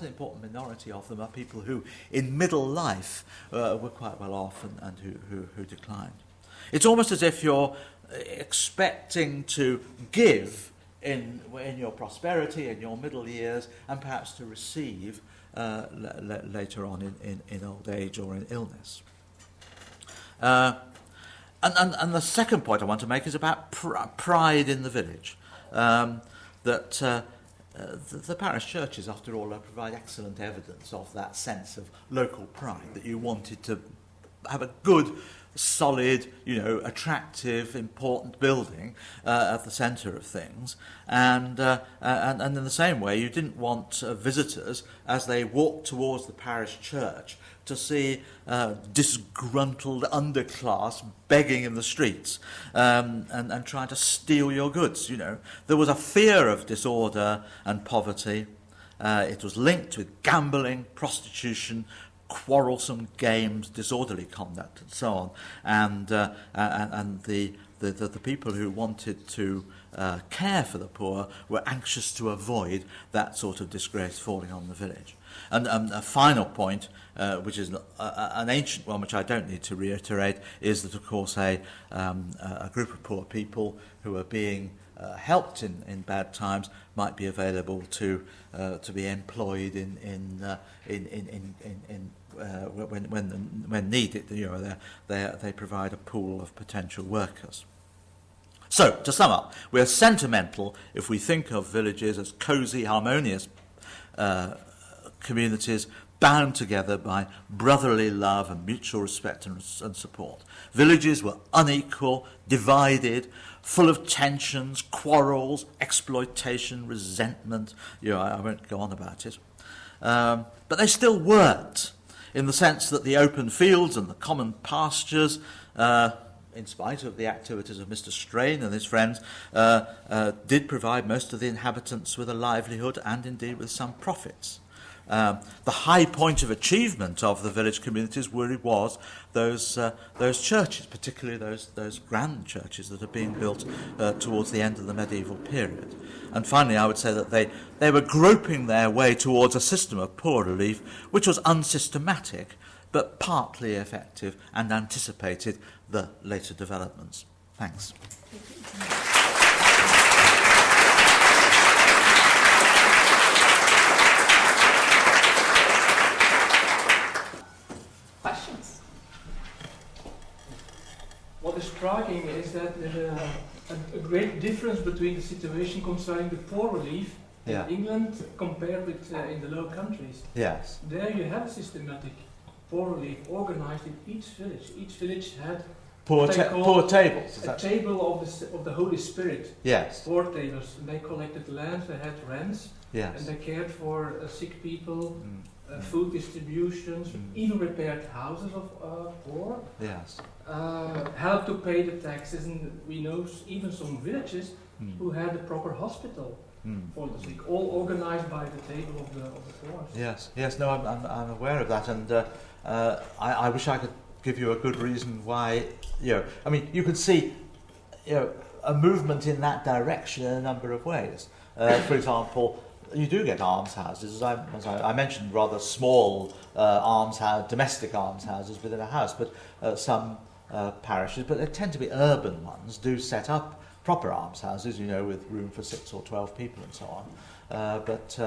important minority of them are people who, in middle life, were quite well off and who declined. It's almost as if you're expecting to give in your prosperity, in your middle years, and perhaps to receive later on in old age or in illness. And the second point I want to make is about pride in the village. The parish churches, after all, provide excellent evidence of that sense of local pride, that you wanted to have a good, solid, attractive, important building at the centre of things. And in the same way, you didn't want visitors, as they walked towards the parish church, to see disgruntled underclass begging in the streets and trying to steal your goods. There was a fear of disorder and poverty. It was linked with gambling, prostitution, quarrelsome games, disorderly conduct, and so on. And the people who wanted to care for the poor were anxious to avoid that sort of disgrace falling on the village. And a final point, which is an ancient one, which I don't need to reiterate, is that, of course, a group of poor people who are being helped in bad times might be available to be employed when needed. They provide a pool of potential workers. So, to sum up, we're sentimental if we think of villages as cosy, harmonious communities bound together by brotherly love and mutual respect and support. Villages were unequal, divided, full of tensions, quarrels, exploitation, resentment. I won't go on about it. But they still weren't, in the sense that the open fields and the common pastures, in spite of the activities of Mr. Strain and his friends, did provide most of the inhabitants with a livelihood and indeed with some profits. The high point of achievement of the village communities was those churches, particularly those grand churches that are being built towards the end of the medieval period. And finally, I would say that they were groping their way towards a system of poor relief which was unsystematic but partly effective and anticipated the later developments. Thanks. Questions? What is striking is that there is a great difference between the situation concerning the poor relief in England compared with in the Low Countries. Yes. There you have a systematic poor relief organized in each village. Each village had poor tables. A table of the Holy Spirit. Yes. Poor tables. And they collected land, they had rents, yes. And they cared for sick people, food distributions, even repaired houses of poor. Yes. Helped to pay the taxes, and we know even some villages who had a proper hospital for the sick, all organized by the table of the poor. Yes, no, I'm aware of that, and I wish I could give you a good reason why. I mean, you could see, a movement in that direction in a number of ways. For example, you do get almshouses, as I mentioned, rather small domestic almshouses within a house, but some parishes, but they tend to be urban ones, do set up proper almshouses, with room for 6 or 12 people and so on. But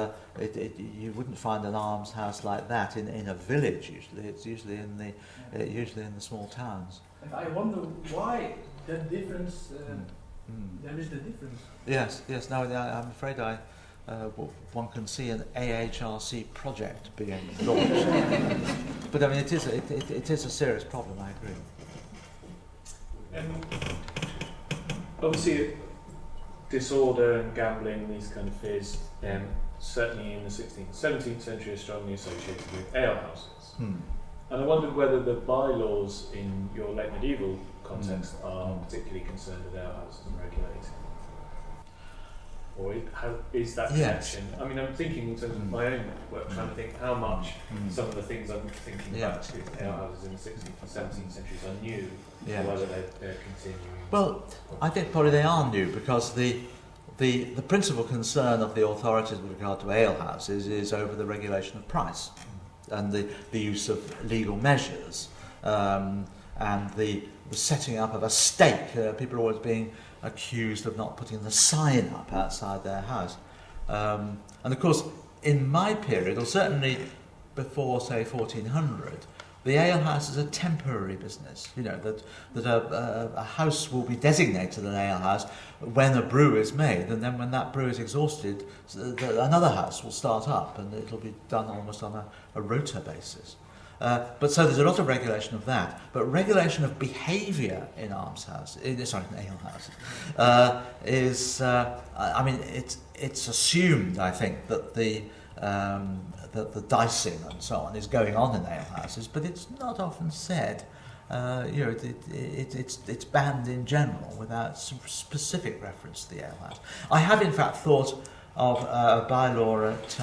you wouldn't find an almshouse like that in a village. Usually, it's usually in the small towns. And I wonder why the difference. There is the difference. Yes. No, I'm afraid one can see an AHRC project being launched. But I mean, it is a serious problem. I agree. Obviously, disorder and gambling, these kind of fears, certainly in the 16th, 17th century, are strongly associated with alehouses. And I wondered whether the bylaws in your late medieval context are particularly concerned with alehouses and regulating. Or is that connection? I mean, I'm thinking in terms of my own work, trying to think how much some of the things I'm thinking about with alehouses in the 16th and 17th centuries are new, or whether they're continuing. Well, I think probably they are new, because the principal concern of the authorities with regard to alehouses is over the regulation of price and the use of legal measures and the setting up of a stake. People are always being accused of not putting the sign up outside their house. And of course, in my period, or certainly before, say, 1400, the alehouse is a temporary business. That a house will be designated an alehouse when a brew is made, and then when that brew is exhausted, another house will start up, and it'll be done almost on a rota basis. But so there's a lot of regulation of that, but regulation of behaviour in alehouses is. I mean, it's assumed, I think, that the dicing and so on is going on in alehouses, but it's not often said. It's banned in general without some specific reference to the alehouse. I have in fact thought of a bylaw it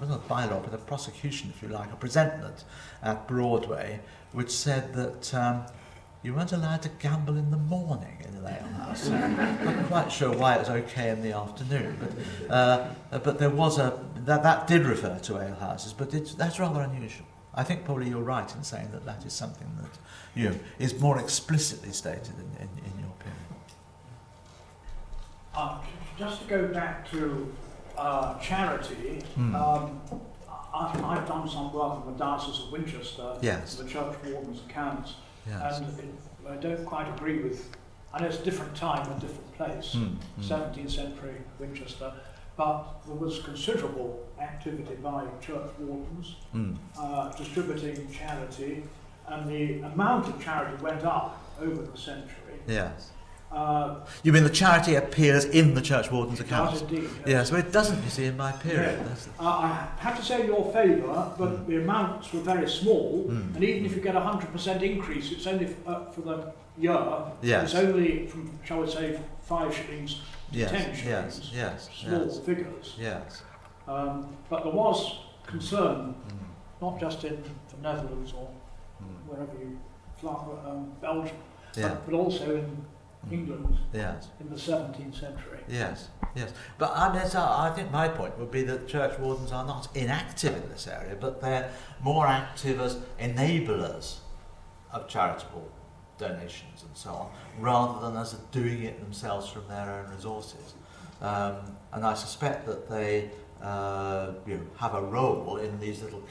wasn't a bylaw, but a prosecution, if you like, a presentment at Broadway, which said that you weren't allowed to gamble in the morning in an alehouse. I'm not quite sure why it was okay in the afternoon, but there was that did refer to alehouses, but that's rather unusual. I think probably you're right in saying that is something that is more explicitly stated in your period. Just to go back to charity, I've done some work on the Diocese of Winchester, the Church Warden's accounts, and I don't quite agree with, I know it's a different time and different place, 17th century Winchester, but there was considerable activity by church wardens distributing charity, and the amount of charity went up over the century. Yes. You mean the charity appears in the church warden's accounts? Indeed. Yes, well, it doesn't, you see, in my period. Yeah. I have to say in your favour, but the amounts were very small, and even if you get a 100% increase, it's only for the year. Yes. It's only from, shall we say, 5 shillings to 10 shillings. Small figures. Yes. But there was concern, not just in the Netherlands or wherever you fly, Belgium, but also in England in the 17th century. Yes. But I think my point would be that church wardens are not inactive in this area, but they're more active as enablers of charitable donations and so on, rather than as doing it themselves from their own resources. And I suspect that they have a role in these little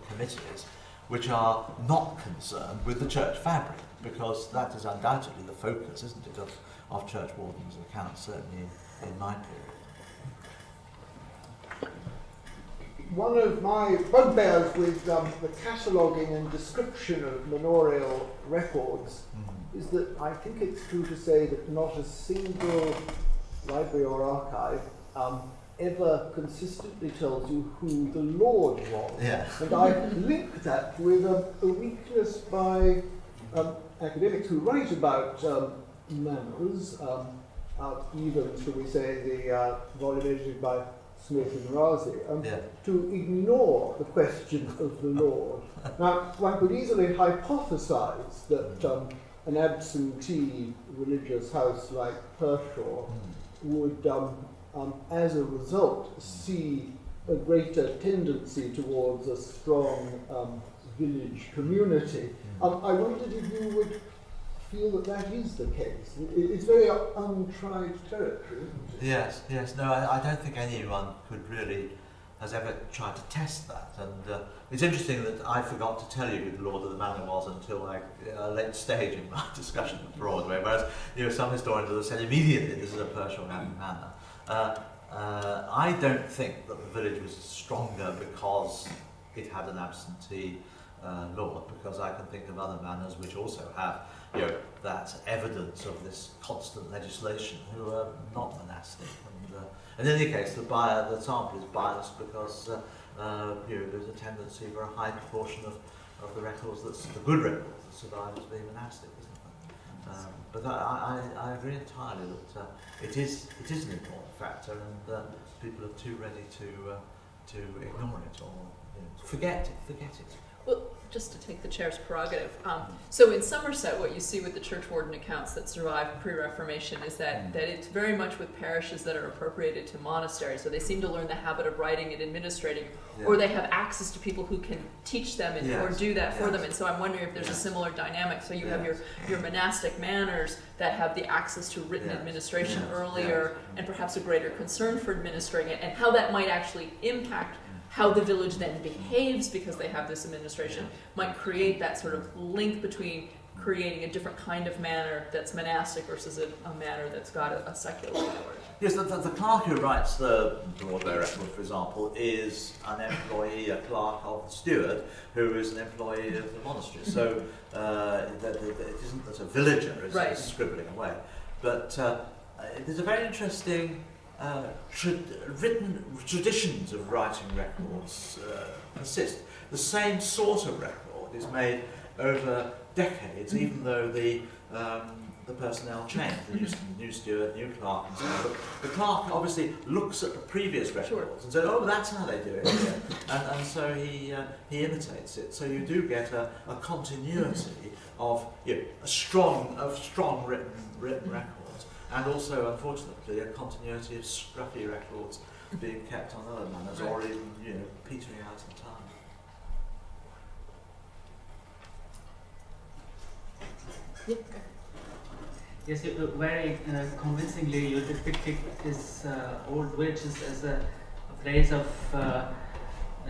committees, which are not concerned with the church fabric, because that is undoubtedly the focus, isn't it, of church wardens' accounts, certainly in my period. One of my bugbears with the cataloguing and description of manorial records is that I think it's true to say that not a single library or archive ever consistently tells you who the Lord was. Yeah. And I link that with a weakness by academics who write about manners, even, shall we say, the volume edited by Smith and Razi, to ignore the question of the Lord. Now, one could easily hypothesize that an absentee religious house like Pershaw would, as a result, see a greater tendency towards a strong village community. I wondered if you would feel that that is the case. It's very untried territory, isn't it? Yes, yes. No, I don't think anyone has ever tried to test that. And it's interesting that I forgot to tell you who the Lord of the Manor was until a late stage in my discussion of Broadway, whereas some historians have said immediately this is a Persian manor. I don't think that the village was stronger because it had an absentee lord, because I can think of other manors which also have that evidence of this constant legislation who are not monastic. And in any case, the sample is biased because there's a tendency for a high proportion of the records, the good records that survive as being monastic, isn't there? But I agree entirely that it is an important factor, and people are too ready to ignore it or forget it. Well, just to take the chair's prerogative. So in Somerset, what you see with the church warden accounts that survived pre-Reformation is that it's very much with parishes that are appropriated to monasteries. So they seem to learn the habit of writing and administrating, or they have access to people who can teach them or do that for them. And so I'm wondering if there's a similar dynamic. So you have your monastic manors that have the access to written administration earlier, and perhaps a greater concern for administering it, and how that might actually impact how the village then behaves because they have this administration might create that sort of link between creating a different kind of manor that's monastic versus a manor that's got a secular lord. Yes, the clerk who writes the Broadway record, for example, is an employee, a clerk of the steward, who is an employee of the monastery. So it isn't that a villager is scribbling away. But there's a very interesting written traditions of writing records persist. The same sort of record is made over decades, even though the personnel change. The new steward, new clerk, and so on. But the clerk obviously looks at the previous records and says, "Oh, that's how they do it," and so he imitates it. So you do get a continuity of a strong written records. And also, unfortunately, a continuity of scruffy records being kept on other manors, or even petering out in time. Yes, very convincingly you depicted this old villages as a place of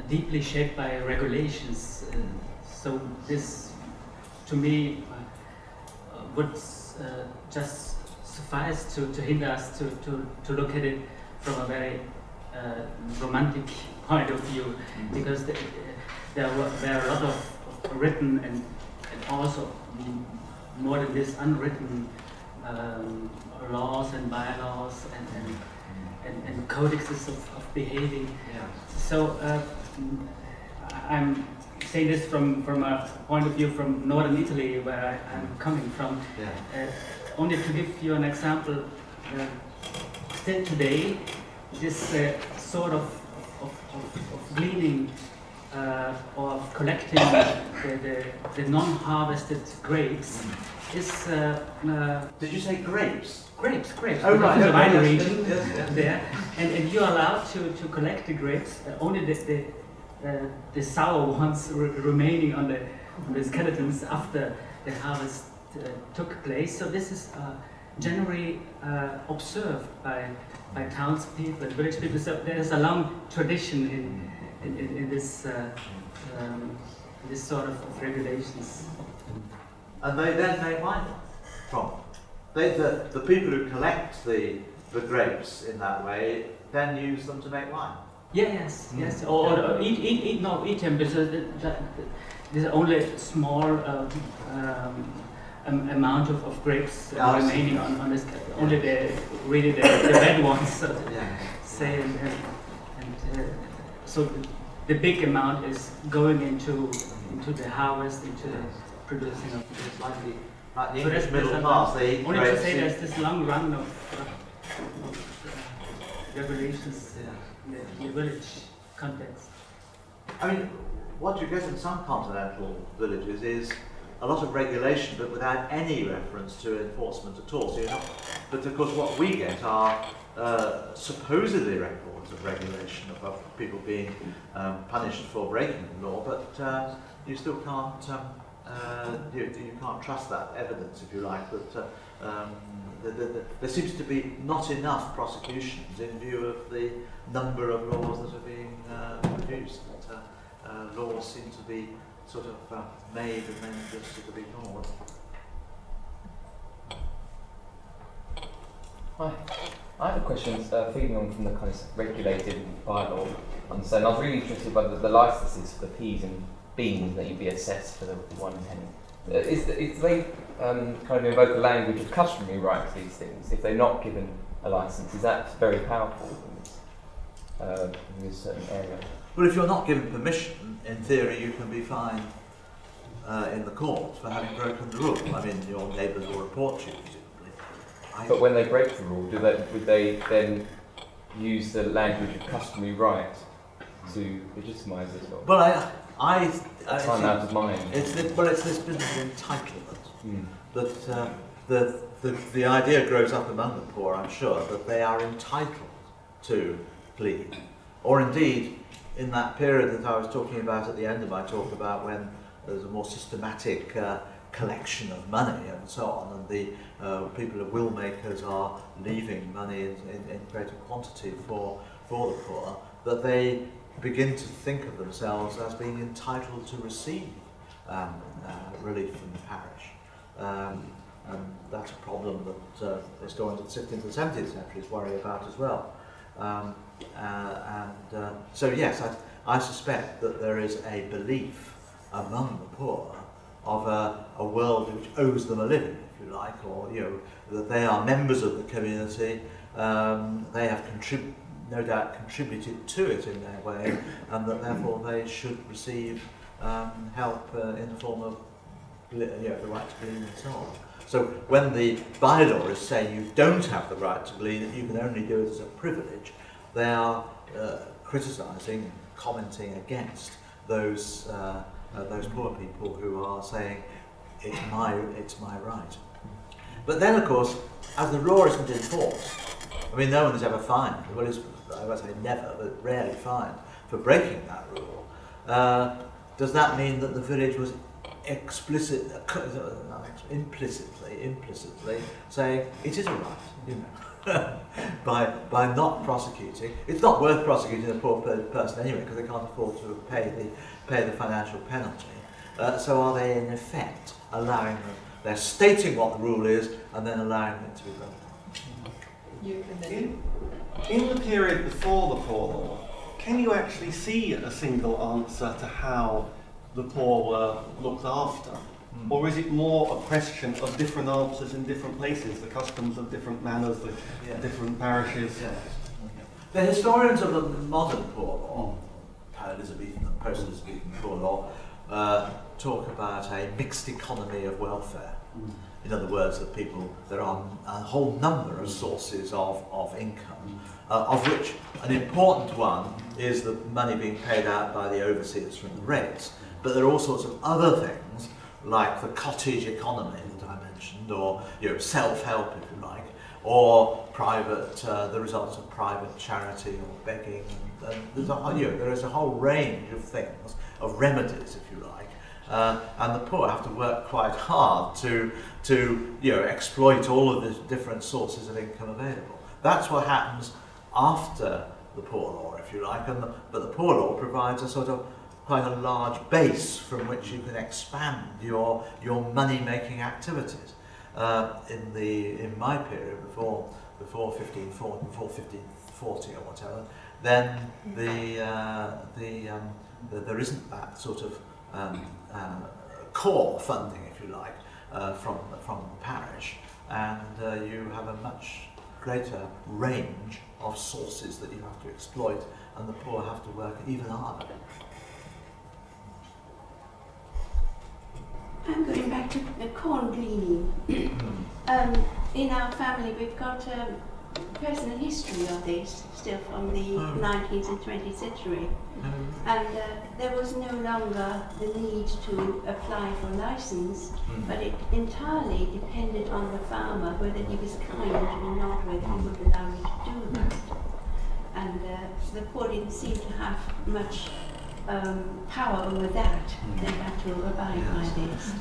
deeply shaped by regulations. So this, to me, would just suffice to hinder us to look at it from a very romantic point of view, because there were a lot of written and also more than this unwritten laws and bylaws and codexes of behaving. So I'm saying this from a point of view from northern Italy, where I'm coming from. Only to give you an example, still today, this sort of gleaning or of collecting the non-harvested grapes is... Did you say grapes? Grapes. Oh, right. There's a wine region there, and you're allowed to collect the grapes, only the sour ones remaining on the skeletons after the harvest took place. So this is generally observed by townspeople and village people. So there is a long tradition in this sort of regulations. And they then make wine from them. The people who collect the grapes in that way then use them to make wine. Yes. Or eat them, because there's only small amount of grapes remaining on this. Only the red ones. So the big amount is going into the harvest, into the producing of the like the English middle class. They eat only grapes. To say there's this long run of regulations in the village context. I mean, what you get in some continental villages is a lot of regulation, but without any reference to enforcement at all. So but of course, what we get are supposedly records of regulation of people being punished for breaking the law, but you still can't you can't trust that evidence, if you like. That there seems to be not enough prosecutions in view of the number of laws that are being produced. Laws seem to be sort of made and then just sort of ignored. Hi. I have a question feeding on from the kind of regulated bylaw. And so I was really interested by the licences for the P's and B's that you'd be assessed for the 1 penny. Is they kind of invoke a language of customary right to these things? If they're not given a licence, is that very powerful in this certain area? Well, if you're not given permission, in theory, you can be fined in the court for having broken the rule. I mean, your neighbours will report you, presumably. But when they break the rule, would they then use the language of customary right to legitimise it? Well, it's time out of mind. It's this business of entitlement. That the idea grows up among the poor, I'm sure, that they are entitled to plead. Or indeed, in that period that I was talking about at the end of my talk about when there's a more systematic collection of money and so on, and the people of will makers are leaving money in greater quantity for the poor, that they begin to think of themselves as being entitled to receive relief from the parish. And that's a problem that historians of the 16th and 17th centuries worry about as well. So yes, I suspect that there is a belief among the poor of a world which owes them a living, if you like, or that they are members of the community. They have no doubt contributed to it in their way, and that therefore they should receive help in the form of the right to glean and so on. So when the bylaw is saying you don't have the right to glean, that you can only do it as a privilege, they are criticising and commenting against those poor people who are saying it's my right. But then, of course, as the law isn't enforced, I mean, no one is ever fined. Well, I won't say never, but rarely fined for breaking that rule. Does that mean that the village was implicitly saying it is a right, by not prosecuting? It's not worth prosecuting a poor person anyway, because they can't afford to pay the financial penalty. So are they in effect allowing them? They're stating what the rule is and then allowing it to be broken. In the period before the Poor Law, can you actually see a single answer to how the poor were looked after? Or is it more a question of different answers in different places, the customs of different manners, the different parishes? Yes. The historians of the modern Poor Law, Elizabethan and post-Elizabethan Poor Law, talk about a mixed economy of welfare. In other words, that there are a whole number of sources of income, of which an important one is the money being paid out by the overseers from the rates. But there are all sorts of other things, like the cottage economy that I mentioned, or self-help, if you like, or private, the results of private charity or begging. And there is a whole range of things, of remedies, if you like. And the poor have to work quite hard to exploit all of the different sources of income available. That's what happens after the Poor Law, if you like. But the Poor Law provides a sort of quite a large base from which you can expand your money-making activities. In my period, before 1540 or whatever, then there isn't that sort of core funding, if you like, from the parish, and you have a much greater range of sources that you have to exploit, and the poor have to work even harder. I'm going back to the corn gleaning. In our family, we've got personal history of this, still from the 19th and 20th century. And there was no longer the need to apply for a license, but it entirely depended on the farmer whether he was kind or not, whether he would allow you to do that. And the poor didn't seem to have much power over that. They had to abide by this.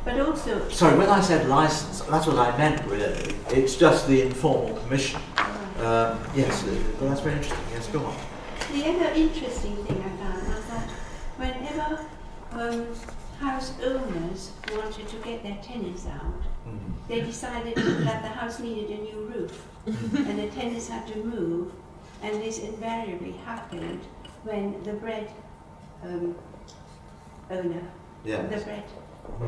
But also... Sorry, when I said license, that's what I meant really. It's just the informal permission. Yes, but that's very interesting. Yes, go on. The other interesting thing I found was that whenever house owners wanted to get their tenants out, they decided that the house needed a new roof, and the tenants had to move, and this invariably happened when the bread owner, the bread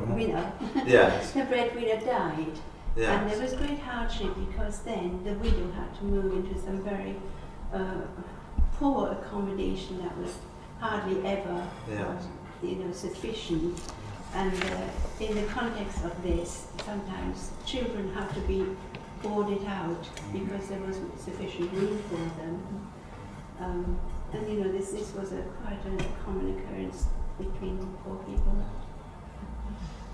winner, the breadwinner died. And there was great hardship because then the widow had to move into some very poor accommodation that was hardly ever sufficient. And in the context of this, sometimes children have to be boarded out because there wasn't sufficient room for them. And this was quite a common occurrence between poor people.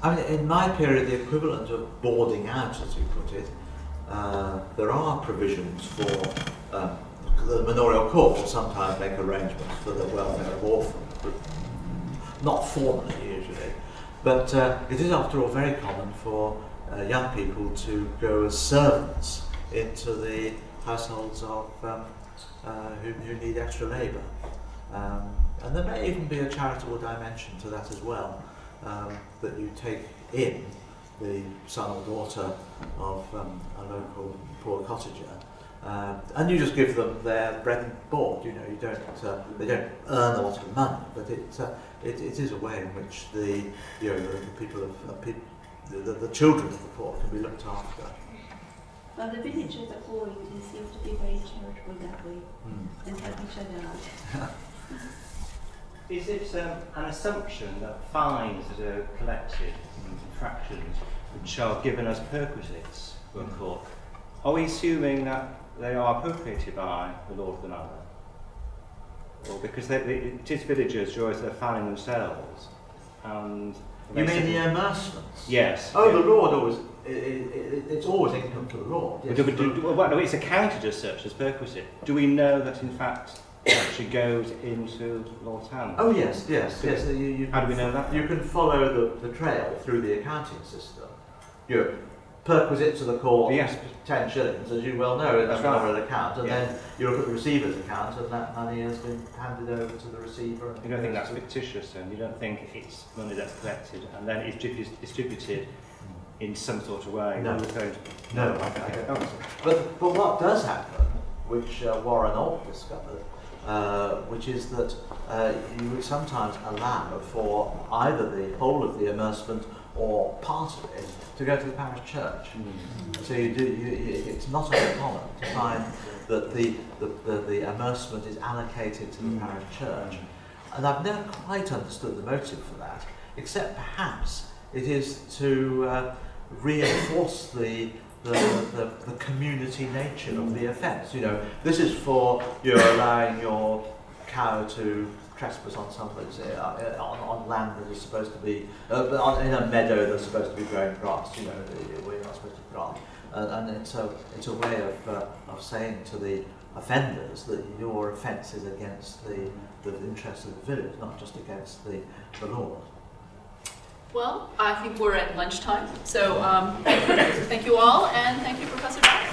I mean, in my period, the equivalent of boarding out, as you put it, there are provisions for the manorial court will sometimes make arrangements for the welfare of orphans, not formally usually, but it is after all very common for young people to go as servants into the households of who need extra labour. And there may even be a charitable dimension to that as well. That you take in the son or daughter of a local poor cottager, and you just give them their bread and board. You don't they don't earn a lot of money, but it is a way in which the people of the children of the poor can be looked after. Well, the villagers of Warrington seem to be very charitable that way and help each other out. Is it an assumption that fines that are collected and infractions which are given as perquisites for a court, are we assuming that they are appropriated by the Lord of the Manor? Or because it is villagers who are fining themselves? And you mean the immersements? Yes. Oh, the Lord always, it's always income to the Lord. Yes. Well, no, it's accounted as such, as perquisite. Do we know that in fact actually goes into Lord's hands? Oh yes. How do we know that? You can follow the trail through the accounting system. You're perquisite to the court, 10 shillings, as you well know, in the right account, and then you look at the receiver's account, and that money has been handed over to the receiver. You don't think that's fictitious, then? You don't think it's money that's collected and then it's distributed in some sort of way? No. No. Okay. But what does happen, which Warren Alt discovered, which is that you would sometimes allow for either the whole of the immersement or part of it to go to the parish church. So it's not uncommon to find that the immersement is allocated to the parish church. And I've never quite understood the motive for that, except perhaps it is to reinforce the community nature of the offence. This is for you're allowing your cow to trespass on somebody's on land that is supposed to be in a meadow that's supposed to be growing grass. Where you're not supposed to plant, and it's a way of saying to the offenders that your offence is against the interests of the village, not just against the Lord. Well, I think we're at lunchtime, so thank you all, and thank you, Professor Dyer.